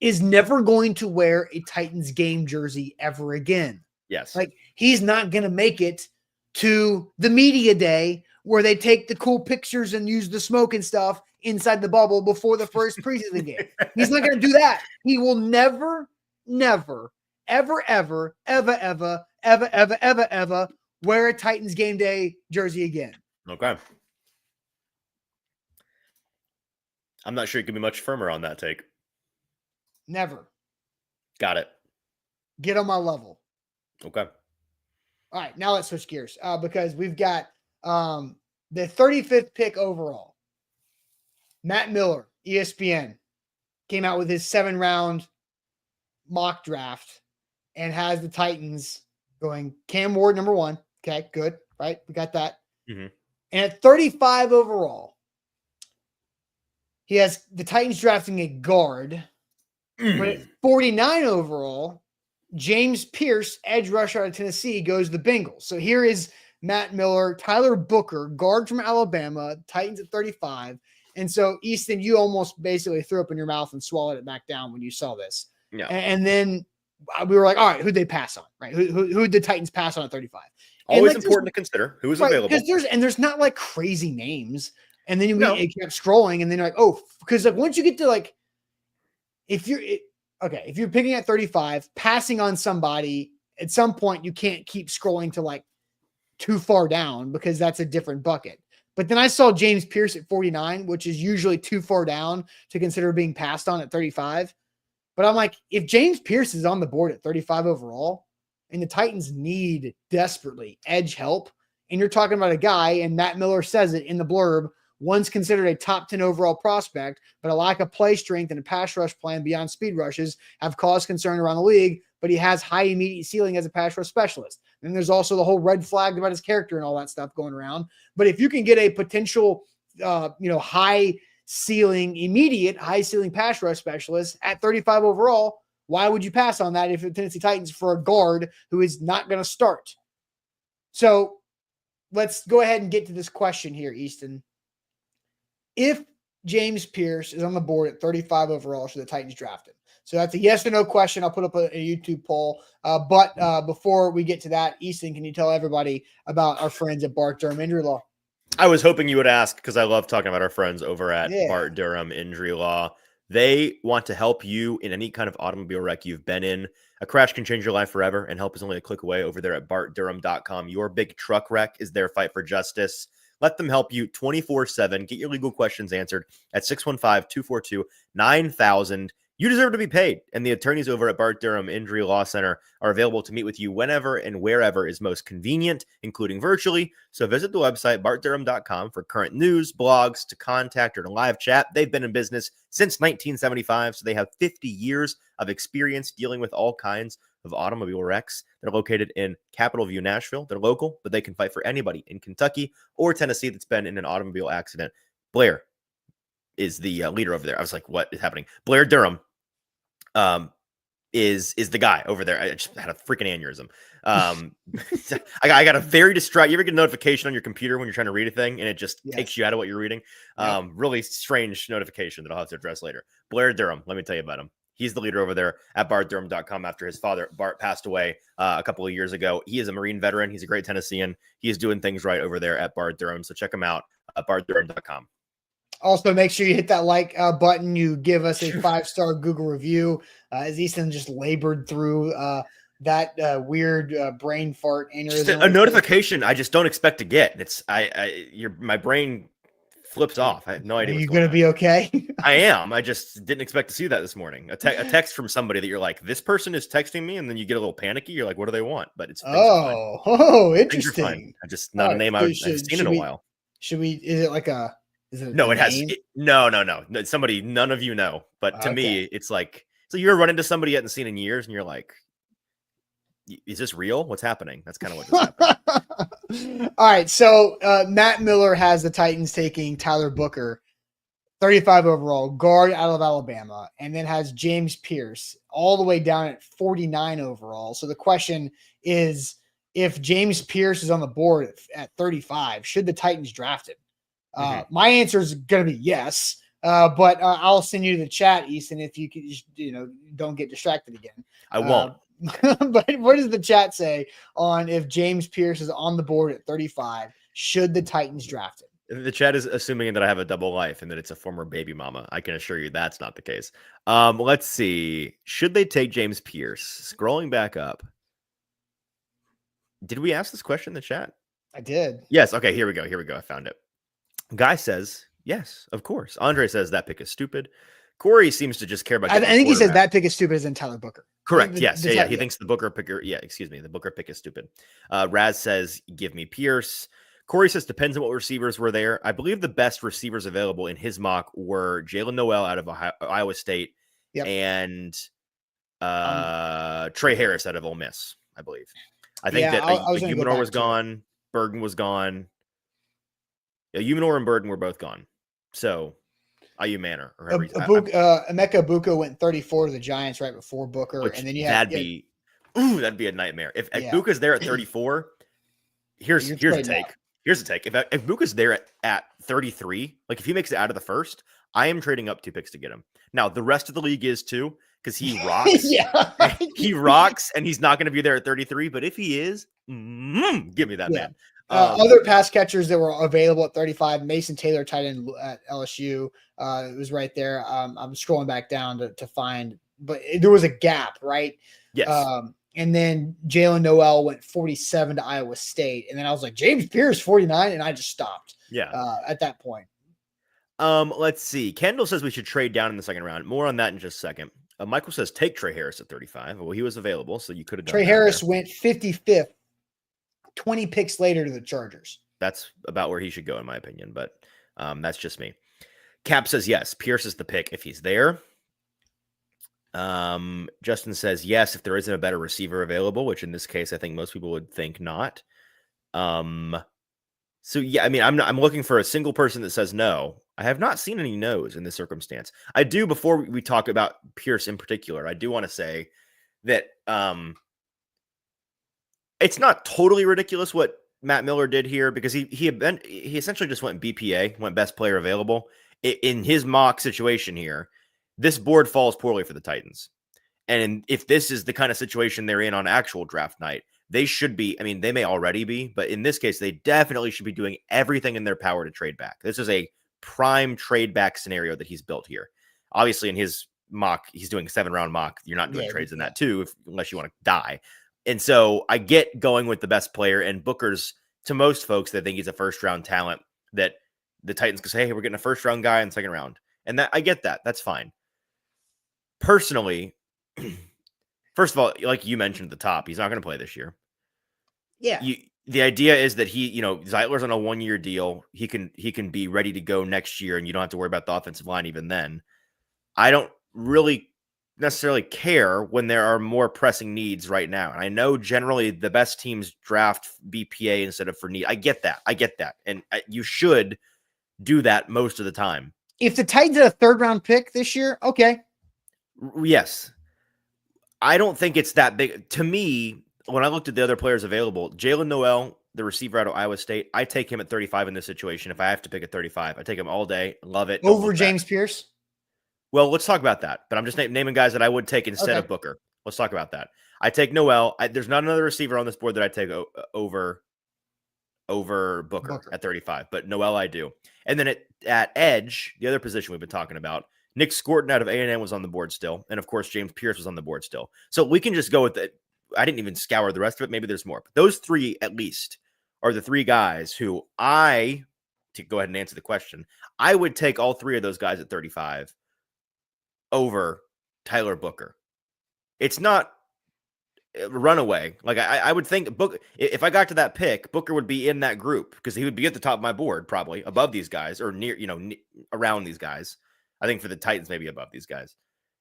is never going to wear a Titans game jersey ever again. Yes. Like he's not going to make it to the media day where they take the cool pictures and use the smoke and stuff inside the bubble before the first preseason game. He's not going to do that. He will never, ever wear a Titans game day jersey again. Okay. I'm not sure you can be much firmer on that take. Never. Got it. Get on my level. Okay. All right, now let's switch gears because we've got the 35th pick overall. Matt Miller, ESPN, came out with his 7-round mock draft and has the Titans going Cam Ward number 1. Okay, good, right? We got that. Mm-hmm. And at 35 overall, he has the Titans drafting a guard. But at 49 overall, James Pierce, edge rusher out of Tennessee, goes to the Bengals. So here is Matt Miller, Tyler Booker, guard from Alabama, Titans at 35. And so, Easton, you almost basically threw up in your mouth and swallowed it back down when you saw this. Yeah. And then we were like, all right, who'd they pass on, right? Who'd the Titans pass on at 35? Always important to consider who is available. Because there's not like crazy names. And then it kept scrolling, and then you're like, oh, because like once you get to like, if you're picking at 35, passing on somebody at some point, you can't keep scrolling to like too far down because that's a different bucket. But then I saw James Pierce at 49, which is usually too far down to consider being passed on at 35. But I'm like, if James Pierce is on the board at 35 overall and the Titans need desperately edge help, and you're talking about a guy, and Matt Miller says it in the blurb, once considered a top 10 overall prospect, but a lack of play strength and a pass rush plan beyond speed rushes have caused concern around the league, but he has high immediate ceiling as a pass rush specialist. And there's also the whole red flag about his character and all that stuff going around. But if you can get a potential, high ceiling pass rush specialist at 35 overall, why would you pass on that if the Tennessee Titans for a guard who is not going to start? So let's go ahead and get to this question here, Easton. If James Pierce is on the board at 35 overall, should the Titans draft him? So that's a yes or no question. I'll put up a YouTube poll. But before we get to that, Easton, can you tell everybody about our friends at Bart Durham Injury Law? I was hoping you would ask because I love talking about our friends over at Bart Durham Injury Law. They want to help you in any kind of automobile wreck you've been in. A crash can change your life forever, and help is only a click away over there at bartdurham.com. Your big truck wreck is their fight for justice. Let them help you 24/7. Get your legal questions answered at 615-242-9000. You deserve to be paid, and the attorneys over at Bart Durham Injury Law Center are available to meet with you whenever and wherever is most convenient, including virtually. So visit the website, bartdurham.com, for current news, blogs, to contact or to live chat. They've been in business since 1975, so they have 50 years of experience dealing with all kinds of automobile wrecks. They're located in Capitol View, Nashville. They're local, but they can fight for anybody in Kentucky or Tennessee that's been in an automobile accident. Blair is the leader over there. I was like, what is happening? Blair Durham is the guy over there. I just had a freaking aneurysm. I got a very distraught. You ever get a notification on your computer when you're trying to read a thing and it just takes you out of what you're reading? Yep. Really strange notification that I'll have to address later. Blair Durham, let me tell you about him. He's the leader over there at bartdurham.com after his father, Bart, passed away a couple of years ago. He is a Marine veteran. He's a great Tennessean. He is doing things right over there at Bart Durham. So check him out at bartdurham.com. Also, make sure you hit that like button. You give us a 5-star Google review. As Easton just labored through that weird brain fart aneurysm. Just a notification I just don't expect to get. It's my brain flips off. I have no idea. Are you going to be okay? I am. I just didn't expect to see that this morning. A text from somebody that you're like, this person is texting me, and then you get a little panicky. You're like, what do they want? But it's interesting. I just not a name I've seen in a while. Should we? Is it like a? Is it? No, it has. No. Somebody none of you know. But to me, it's like so you're running into somebody you hadn't seen in years, and you're like, is this real? What's happening? That's kind of what just happened. All right. So Matt Miller has the Titans taking Tyler Booker, 35 overall, guard out of Alabama, and then has James Pierce all the way down at 49 overall. So the question is, if James Pierce is on the board at 35, should the Titans draft him? My answer is going to be yes. But I'll send you to the chat, Easton, if you could just, don't get distracted again. I won't. But what does the chat say on if James Pierce is on the board at 35? Should the Titans draft him? The chat is assuming that I have a double life and that it's a former baby mama. I can assure you that's not the case. Let's see. Should they take James Pierce? Scrolling back up. Did we ask this question in the chat? I did. Yes. Okay. Here we go. I found it. Guy says, yes, of course. Andre says that pick is stupid. Corey seems to just care about. I think he says that pick is stupid as in Tyler Booker. Correct. Yes. He thinks the Booker picker. Yeah. Excuse me. The Booker pick is stupid. Raz says, give me Pierce. Corey says, depends on what receivers were there. I believe the best receivers available in his mock were Jalen Noel out of Iowa State and Trey Harris out of Ole Miss, I believe. I think that Umanor was gone. Bergen was gone. Yeah, Umanor and Burden were both gone. So, Ayu Manor. Emeka Ibuka went 34 to the Giants right before Booker. And then that'd be a nightmare. If Ibuka's there at 34, here's a take. Here's the take. If Ibuka's there at 33, like if he makes it out of the first, I am trading up 2 picks to get him. Now, the rest of the league is too, because he rocks. He rocks, and he's not going to be there at 33. But if he is, give me that man. Other pass catchers that were available at 35, Mason Taylor, tight end at LSU. It was right there. I'm scrolling back down to find, but there was a gap, right? Yes. And then Jalen Noel went 47 to Iowa State. And then I was like, James Pierce, 49. And I just stopped at that point. Let's see. Kendall says we should trade down in the second round. More on that in just a second. Michael says take Trey Harris at 35. Well, he was available, so you could have done Trey Harris went 55th, 20 picks later to the Chargers. That's about where he should go, in my opinion. But that's just me. Cap says yes. Pierce is the pick if he's there. Justin says yes if there isn't a better receiver available, which in this case I think most people would think not. So yeah, I mean I'm looking for a single person that says no. I have not seen any no's in this circumstance. I do, before we talk about Pierce in particular, I do want to say that it's not totally ridiculous what Matt Miller did here, because he essentially just went BPA, went best player available. In his mock situation here, this board falls poorly for the Titans. And if this is the kind of situation they're in on actual draft night, they should be, I mean, they may already be, but in this case, they definitely should be doing everything in their power to trade back. This is a prime trade back scenario that he's built here. Obviously, in his mock, he's doing 7-round mock. You're not doing trades in that too, unless you want to die. And so I get going with the best player, and Booker's, to most folks, they think he's a first-round talent that the Titans can say, hey, we're getting a first-round guy in the second round. And that I get that. That's fine. Personally, first of all, like you mentioned at the top, he's not going to play this year. Yeah. The idea is that Zeitler's on a 1-year deal. He can be ready to go next year, and you don't have to worry about the offensive line even then. I don't really necessarily care when there are more pressing needs right now. And I know generally the best teams draft BPA instead of for need. I get that. And you should do that most of the time. If the Titans had a 3rd-round pick this year, okay. Yes. I don't think it's that big. To me, when I looked at the other players available, Jalen Noel, the receiver out of Iowa State, I take him at 35 in this situation. If I have to pick at 35, I take him all day. Love it. Over James Pierce? Well, let's talk about that. But I'm just naming guys that I would take instead of Booker. Let's talk about that. I take Noel. There's not another receiver on this board that I take over over Booker at 35, but Noel I do. And then at edge, the other position we've been talking about, Nick Scorton out of A&M was on the board still. And of course, James Pierce was on the board still. So we can just go with it. I didn't even scour the rest of it. Maybe there's more. But those three, at least, are the three guys who to go ahead and answer the question, I would take all three of those guys at 35 over Tyler Booker. It's not a runaway. Like I would think if I got to that pick, Booker would be in that group because he would be at the top of my board, probably above these guys or near, around these guys. I think for the Titans, maybe above these guys.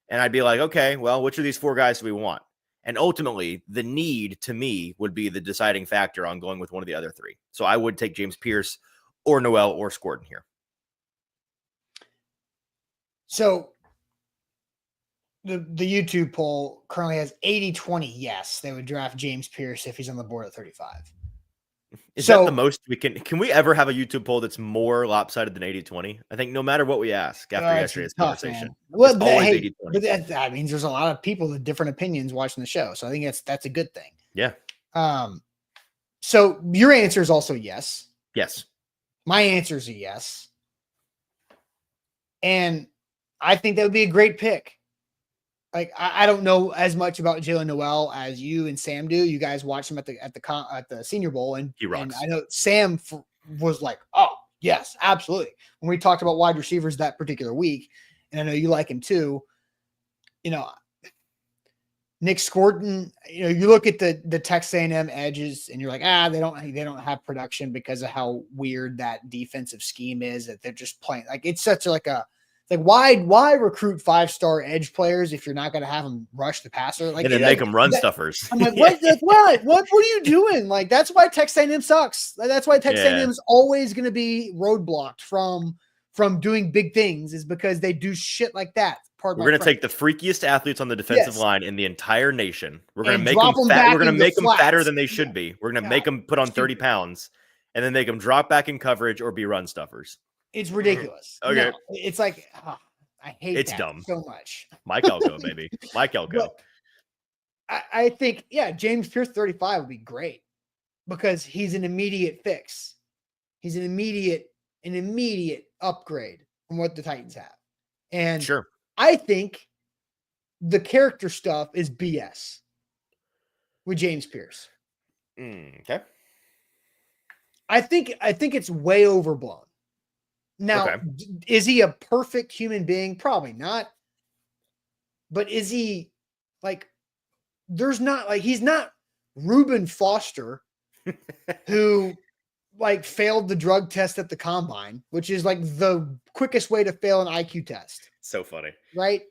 And I'd be like, okay, well, which of these four guys do we want? And ultimately, the need to me would be the deciding factor on going with one of the other three. So I would take James Pierce or Noel or Scorton here. So the YouTube poll currently has 80-20 yes, they would draft James Pierce if he's on the board at 35. Is that the most we can we ever have a YouTube poll that's more lopsided than 80-20? I think no matter what we ask after yesterday's conversation, well, it's always 80-20. But that means there's a lot of people with different opinions watching the show. So I think that's a good thing. Yeah. So your answer is also yes. Yes. My answer is a yes. And I think that would be a great pick. Like I don't know as much about Jalen Noel as you and Sam do. You guys watch him at the Senior Bowl, and he rocks. And I know Sam was like, "Oh yes, absolutely." When we talked about wide receivers that particular week, and I know you like him too. Nick Scorton. You look at the Texas A&M edges, and you're like, they don't have production because of how weird that defensive scheme is. That they're just playing like it's such like a. It's like why recruit 5-star edge players if you're not going to have them rush the passer? Like, and then make them run stuffers. I'm like, what are you doing? Like, that's why Texas A&M sucks. That's why Texas A&M is always going to be roadblocked from doing big things, is because they do shit like that. We're going to take the freakiest athletes on the defensive line in the entire nation. We're going to make them fat. We're going to make them fatter than they should be. We're going to make them put on 30 pounds and then make them drop back in coverage or be run stuffers. It's ridiculous. Okay. It's like, I hate it's that dumb so much. Mike Elko, baby. Mike Elko. I think, James Pierce 35 would be great because he's an immediate fix. He's an immediate upgrade from what the Titans have. And sure, I think the character stuff is BS with James Pierce. Okay. I think it's way overblown. Now, is he a perfect human being? Probably not. But is he he's not Reuben Foster who failed the drug test at the combine, which is the quickest way to fail an IQ test. So funny. Right?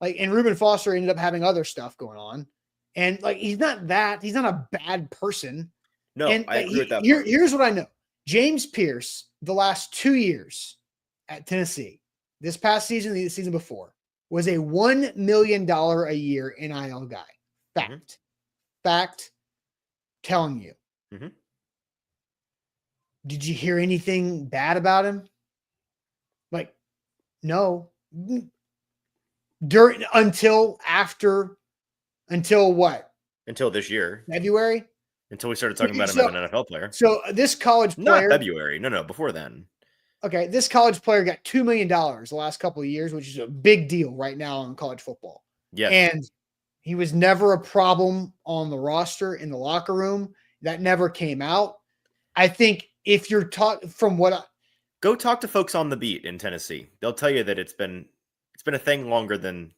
And Reuben Foster ended up having other stuff going on. And he's not that. He's not a bad person. No, and, I agree with that. Here's what I know. James Pierce, the last 2 years at Tennessee, this past season, the season before, was a $1 million a year NIL guy. Fact. Telling you. Mm-hmm. Did you hear anything bad about him? No. Until what? Until this year. February? Until we started talking about him as an NFL player. So this college player. Not February. No, before then. Okay, this college player got $2 million the last couple of years, which is a big deal right now in college football. Yes. And he was never a problem on the roster in the locker room. That never came out. I think if you're go talk to folks on the beat in Tennessee. They'll tell you that it's been a thing longer than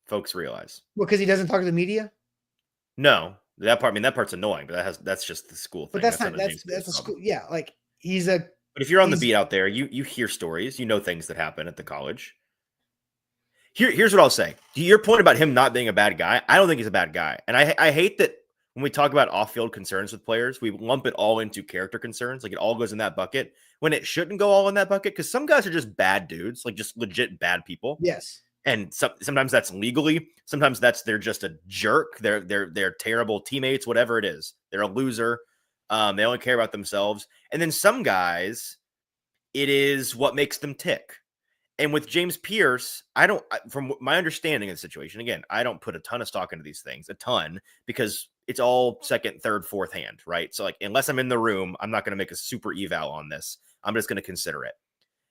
folks realize. Because he doesn't talk to the media? No. That part's annoying, but that's just the school thing. But that's a school. Yeah, he's a. But if you're on the beat out there, you hear stories, you know things that happen at the college. Here's what I'll say. To your point about him not being a bad guy, I don't think he's a bad guy, and I hate that when we talk about off-field concerns with players, we lump it all into character concerns, it all goes in that bucket when it shouldn't go all in that bucket because some guys are just bad dudes, just legit bad people. Yes. And sometimes that's legally. Sometimes they're just a jerk. They're terrible teammates. Whatever it is, they're a loser. They only care about themselves. And then some guys, it is what makes them tick. And with James Pierce, from my understanding of the situation, again, I don't put a ton of stock into these things, because it's all second, third, fourth hand, right? So like, unless I'm in the room, I'm not going to make a super eval on this. I'm just going to consider it.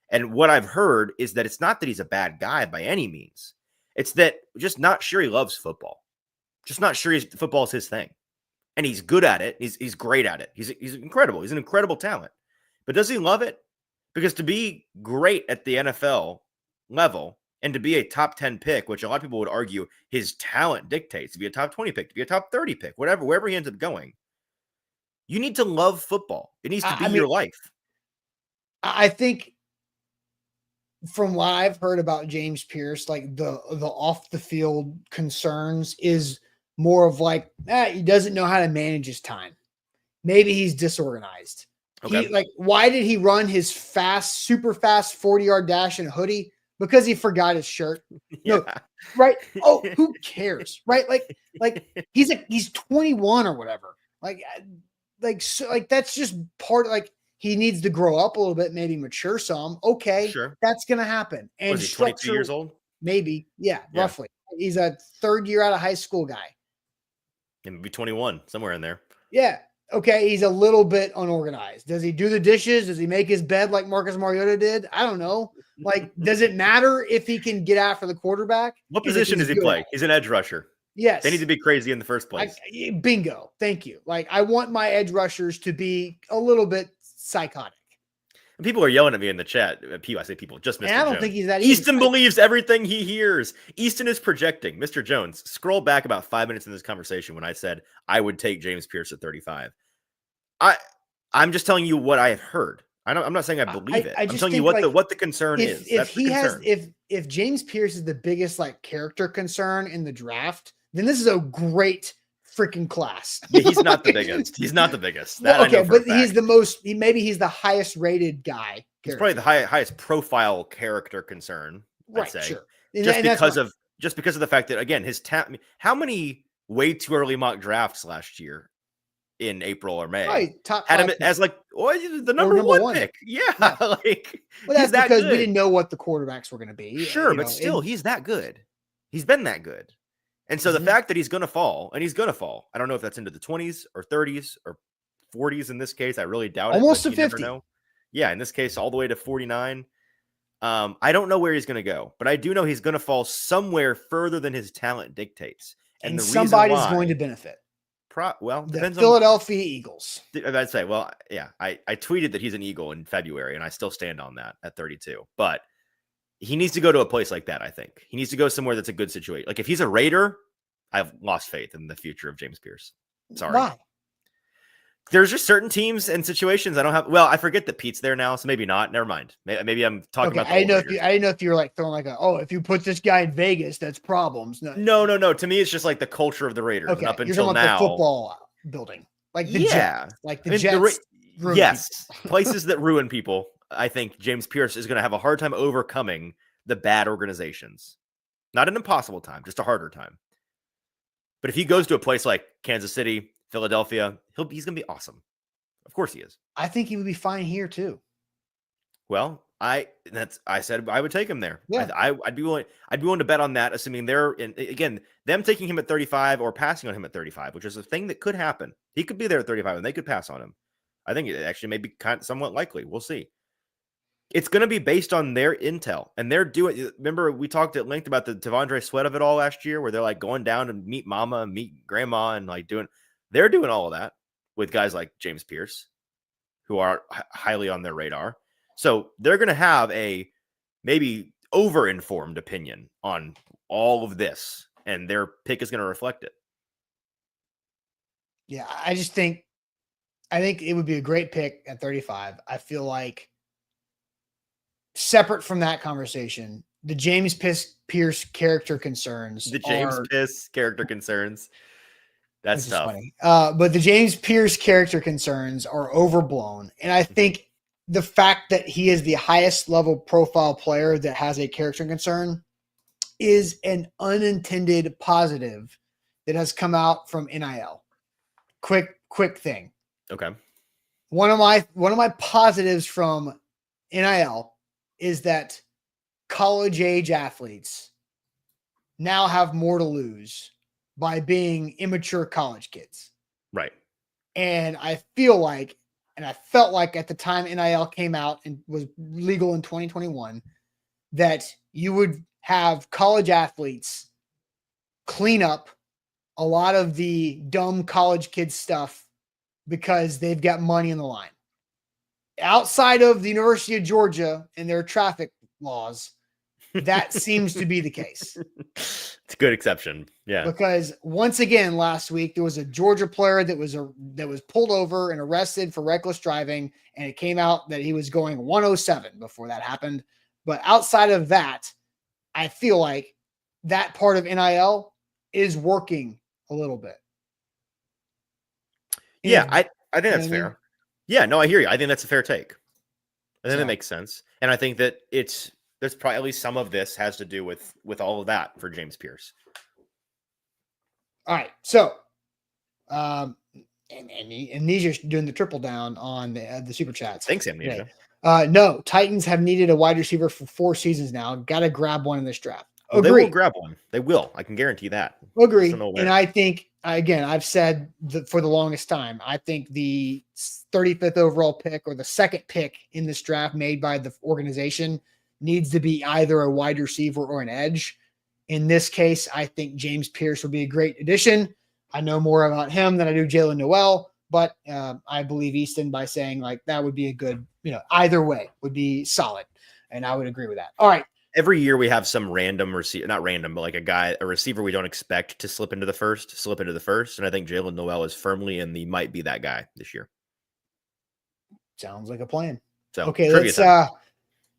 And what I've heard is that it's not that he's a bad guy by any means. It's that just not sure he loves football. Just not sure football is his thing. And he's good at it. He's great at it. He's incredible. He's an incredible talent. But does he love it? Because to be great at the NFL level and to be a top 10 pick, which a lot of people would argue his talent dictates, to be a top 20 pick, to be a top 30 pick, wherever he ends up going, you need to love football. It needs to be your life. I think from what I've heard about James Pierce, like the off the field concerns is more of like, he doesn't know how to manage his time. Maybe he's disorganized. Okay. Why did he run his super fast 40-yard dash in a hoodie? Because he forgot his shirt. Yeah. No, right? Oh, who cares? Right? Like he's 21 or whatever. That's just part of, like, he needs to grow up a little bit, maybe mature some. Okay, sure, that's gonna happen. And was he 22 years old? Maybe, yeah, roughly. He's a third year out of high school guy. And maybe 21, somewhere in there. Yeah. Okay, he's a little bit unorganized. Does he do the dishes? Does he make his bed like Marcus Mariota did? I don't know. Like, does it matter if he can get after the quarterback? What position does he play? He's an edge rusher. Yes. They need to be crazy in the first place. Bingo. Thank you. Like, I want my edge rushers to be a little bit psychotic. And people are yelling at me in the chat. I say people, just Mr. And I don't Jones. think he's that Easton believes everything he hears. Easton is projecting. Mr. Jones, scroll back about 5 minutes in this conversation when I said I would take James Pierce at 35. I'm just telling you what I have heard. I'm not saying I believe it. I'm telling you what the concern is. If James Pierce is the biggest like character concern in the draft, then this is a great freaking class. Yeah, he's not the biggest. He's not the biggest. Well, okay, but he's the most. Maybe he's the highest rated guy. He's probably the highest profile character concern. Right, I'd say. Sure. Just because of the fact that, again, his how many way too early mock drafts last year in April or May had him as like the number one pick. Yeah. Like, well, that's because we didn't know what the quarterbacks were going to be. Sure, but still, he's that good. He's been that good. And so the fact that he's going to fall, I don't know if that's into the 20s or 30s or 40s in this case. I really doubt almost it. Almost to 50. Know. Yeah, in this case, all the way to 49. I don't know where he's going to go, but I do know he's going to fall somewhere further than his talent dictates. And the somebody's going to benefit. Depends on Philadelphia Eagles. I'd say, I tweeted that he's an Eagle in February, and I still stand on that at 32. But he needs to go to a place like that, I think. He needs to go somewhere that's a good situation. Like, if he's a Raider, I've lost faith in the future of James Pierce. Sorry. Why? There's just certain teams and situations I don't have. Well, I forget that Pete's there now, so maybe not. Never mind. Maybe I'm talking about. I didn't know if you were like throwing like if you put this guy in Vegas, that's problems. No. To me, it's just like the culture of the Raiders. Okay. Up You're until talking now, about the football building, like the Jets, like the Jets. Yes, places that ruin people. I think James Pierce is going to have a hard time overcoming the bad organizations. Not an impossible time, just a harder time. But if he goes to a place like Kansas City, Philadelphia, he's going to be awesome. Of course he is. I think he would be fine here too. Well, I said I would take him there. Yeah. I'd be willing to bet on that, assuming them taking him at 35 or passing on him at 35, which is a thing that could happen. He could be there at 35 and they could pass on him. I think it actually may be somewhat likely. We'll see. It's going to be based on their intel, and they're doing. Remember, we talked at length about the Devondre Sweat of it all last year, where they're like going down to meet mama and meet grandma and like they're doing all of that with guys like James Pierce, who are highly on their radar. So they're going to have a maybe over-informed opinion on all of this, and their pick is going to reflect it. Yeah, I think it would be a great pick at 35. I feel like, separate from that conversation, the James Pierce character concerns. That's tough. Funny. But the James Pierce character concerns are overblown. And I think the fact that he is the highest level profile player that has a character concern is an unintended positive that has come out from NIL. Quick thing. Okay. One of my positives from NIL is that college age athletes now have more to lose by being immature college kids. Right. And I feel like, and I felt like at the time NIL came out and was legal in 2021, that you would have college athletes clean up a lot of the dumb college kids stuff because they've got money in the line. Outside of the University of Georgia and their traffic laws, that seems to be the case. It's a good exception. Yeah. Because once again, last week, there was a Georgia player that was pulled over and arrested for reckless driving. And it came out that he was going 107 before that happened. But outside of that, I feel like that part of NIL is working a little bit. Yeah, I think that's you know what I mean? fair. Yeah, no, I hear you. I think that's a fair take. I think So- that makes sense. And I think that there's probably at least some of this has to do with all of that for James Pierce. All right. So, and Amnesia's doing the triple down on the super chats. Thanks, Amnesia. today. No, Titans have needed a wide receiver for 4 seasons now. Got to grab one in this draft. Well, they Agree. will grab one. They will. I can guarantee that. Agree. Just don't know where. And I think, again, I've said for the longest time, I think the 35th overall pick or the second pick in this draft made by the organization needs to be either a wide receiver or an edge. In this case, I think James Pierce would be a great addition. I know more about him than I do Jalen Noel, but I believe Easton by saying like that would be a good, either way would be solid. And I would agree with that. All right. Every year we have some random receiver, not random, but like a receiver we don't expect to slip into the first. And I think Jalen Noel is firmly in the might be that guy this year. Sounds like a plan. So Okay, trivia let's time.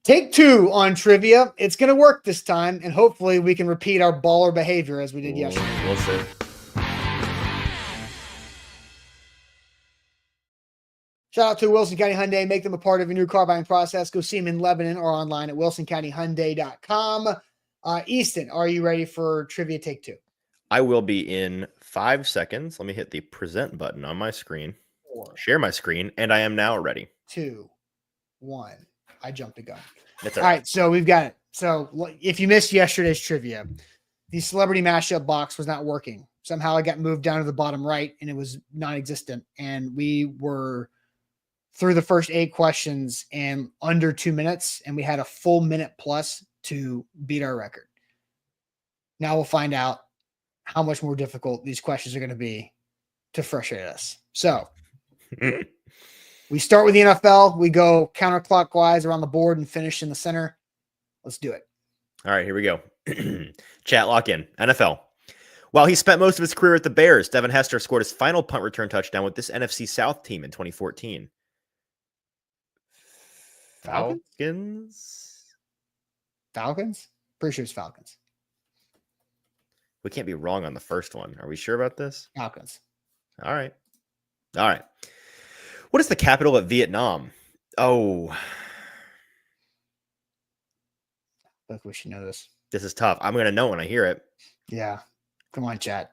take 2 on trivia. It's going to work this time, and hopefully we can repeat our baller behavior as we did yesterday. We'll see. Shout out to Wilson County Hyundai. Make them a part of your new car buying process. Go see them in Lebanon or online at wilsoncountyhyundai.com. Easton, are you ready for trivia take 2? I will be in 5 seconds. Let me hit the present button on my screen. 4, Share my screen, and I am now ready. 2, 1. I jumped the gun. That's All right, so we've got it. So if you missed yesterday's trivia, the celebrity mashup box was not working. Somehow it got moved down to the bottom right, and it was non-existent. And we were through the first 8 questions in under 2 minutes, and we had a full minute plus to beat our record. Now we'll find out how much more difficult these questions are going to be to frustrate us. So we start with the NFL. We go counterclockwise around the board and finish in the center. Let's do it. All right, here we go. Chat lock in. NFL. While he spent most of his career at the Bears, Devin Hester scored his final punt return touchdown with this NFC South team in 2014. Falcons? Pretty sure it's Falcons. We can't be wrong on the first one. Are we sure about this? Falcons. All right. What is the capital of Vietnam? Oh, I feel like we should know this. this is tough. I'm going to know when I hear it. Yeah. Come on, chat.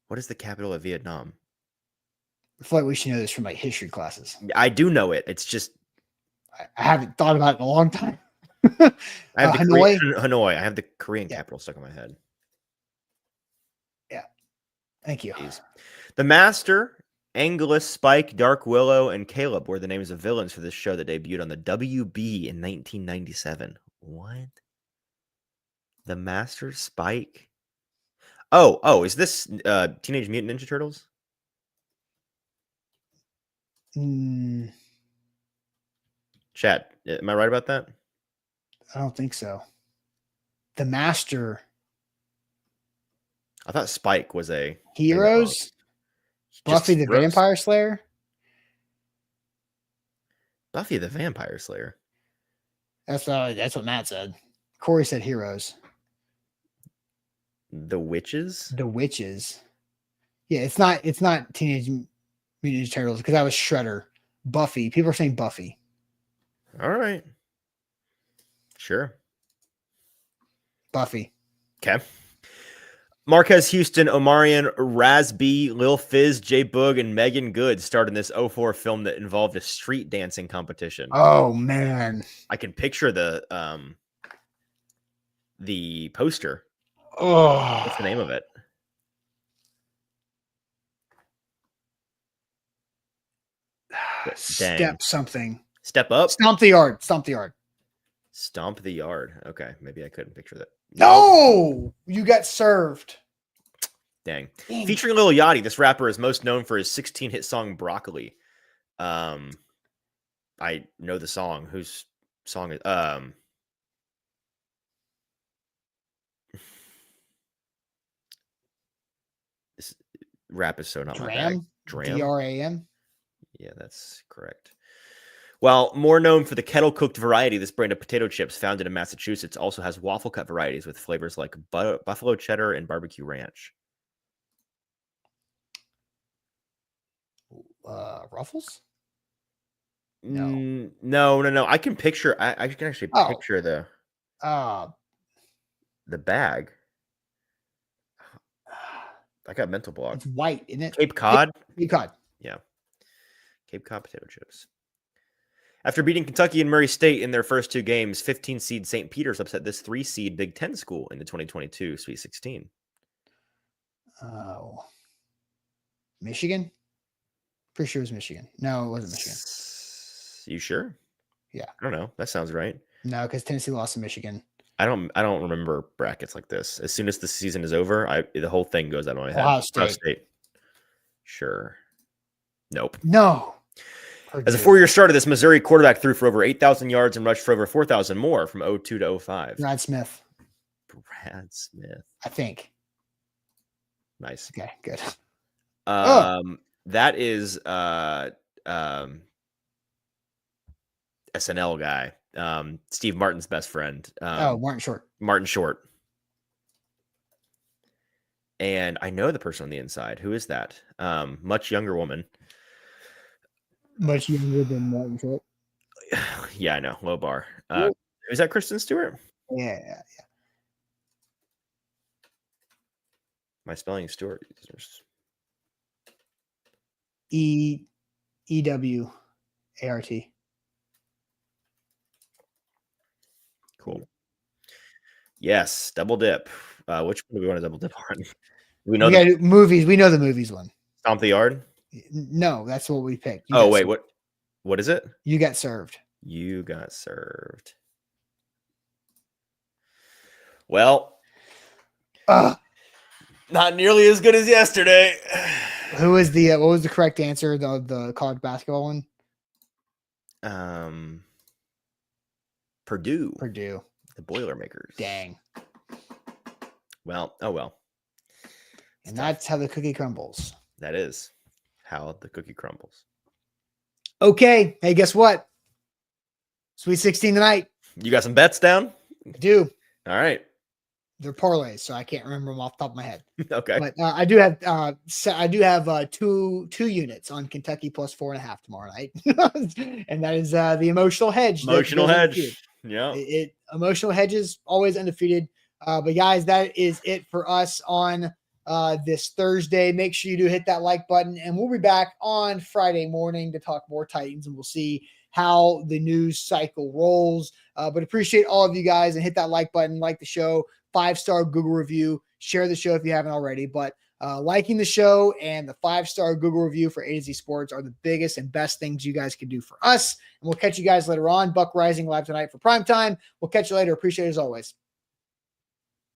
What is the capital of Vietnam? I feel like we should know this from my history classes. I do know it. It's just I haven't thought about it in a long time. I have the Hanoi? Hanoi. I have the Korean Yeah. capital stuck in my head. Thank you. Jeez. The Master, Angelus, Spike, Dark Willow, and Caleb were the names of villains for this show that debuted on the WB in 1997. What? The Master, Spike. Oh, is this Teenage Mutant Ninja Turtles? Mm, Chat, am I right about that? I don't think so. The Master. I thought Spike was a Heroes? Buffy the Heroes? Vampire Slayer? Buffy the Vampire Slayer. That's what Matt said. Corey said Heroes. The Witches? The Witches. Yeah, it's not Teenage Mutant Ninja Turtles because that was Shredder. Buffy. People are saying Buffy. All right. Sure. Buffy. Okay. Marquez Houston, Omarion, Razby, Lil Fizz, J Boog, and Megan Good starred in this 04 film that involved a street dancing competition. Oh man. I can picture the the poster. Oh, What's the name of it? Dang. Step something. Step up. Stomp the yard. Stomp the yard. Stomp the yard. Okay, maybe I couldn't picture that. No, you got served. Dang. Dang. Featuring Lil Yachty, this rapper is most known for his 16-hit song "Broccoli." I know the song. Whose song is this rap is so not my bag. Dram. DRAM. Yeah, that's correct. While more known for the kettle-cooked variety, this brand of potato chips founded in Massachusetts also has waffle cut varieties with flavors like buffalo cheddar and barbecue ranch. Ruffles? No. I can picture. I can actually picture the bag. I got mental block. It's white, isn't it? Cape Cod. Cape Cod. Yeah. Cape Cod potato chips. After beating Kentucky and Murray State in their first two games, 15 seed St. Peter's upset this 3-seed Big Ten school in the 2022 Sweet 16. Oh, Michigan. Pretty sure it was Michigan. No, it wasn't Michigan. You sure? Yeah. I don't know. That sounds right. No, because Tennessee lost to Michigan. I don't remember brackets like this. As soon as the season is over, the whole thing goes out of my head. Ohio State. Sure. Nope. No. As a 4-year starter, this Missouri quarterback threw for over 8,000 yards and rushed for over 4,000 more from 02 to 05. Brad Smith. I think. Nice. Okay, good. That is SNL guy. Steve Martin's best friend. Martin Short. Martin Short. And I know the person on the inside. Who is that? Much younger woman. Much younger than Martin Short. Yeah, I know. Low bar. Is that Kristen Stewart? Yeah. My spelling is Stewart. EWART. Cool. Yes, double dip. Which one do we want to double dip on? We know the movies. We know the movies one. Stomp the Yard? No, that's what we picked. Wait, what is it? You got served. You got served. Well, not nearly as good as yesterday. Who was the what was the correct answer? The college basketball one? Purdue. The Boilermakers. Dang. Well, oh well. And that's how the cookie crumbles. That is how the cookie crumbles. Okay. Hey, guess what? Sweet 16 tonight. You got some bets down? I do. All right. They're parlays, so I can't remember them off the top of my head. Okay. But I do have two units on Kentucky plus 4.5 tomorrow night. And that is the emotional hedge. Emotional hedge. Yeah. Emotional hedges always undefeated. But guys, that is it for us on this Thursday. Make sure you do hit that like button, and we'll be back on Friday morning to talk more Titans, and we'll see how the news cycle rolls. But appreciate all of you guys, and hit that like button, like the show, 5-star Google review, share the show if you haven't already. But liking the show and the 5-star Google review for A to Z Sports are the biggest and best things you guys can do for us. And we'll catch you guys later on. Buck Rising live tonight for prime time. We'll catch you later. Appreciate it as always.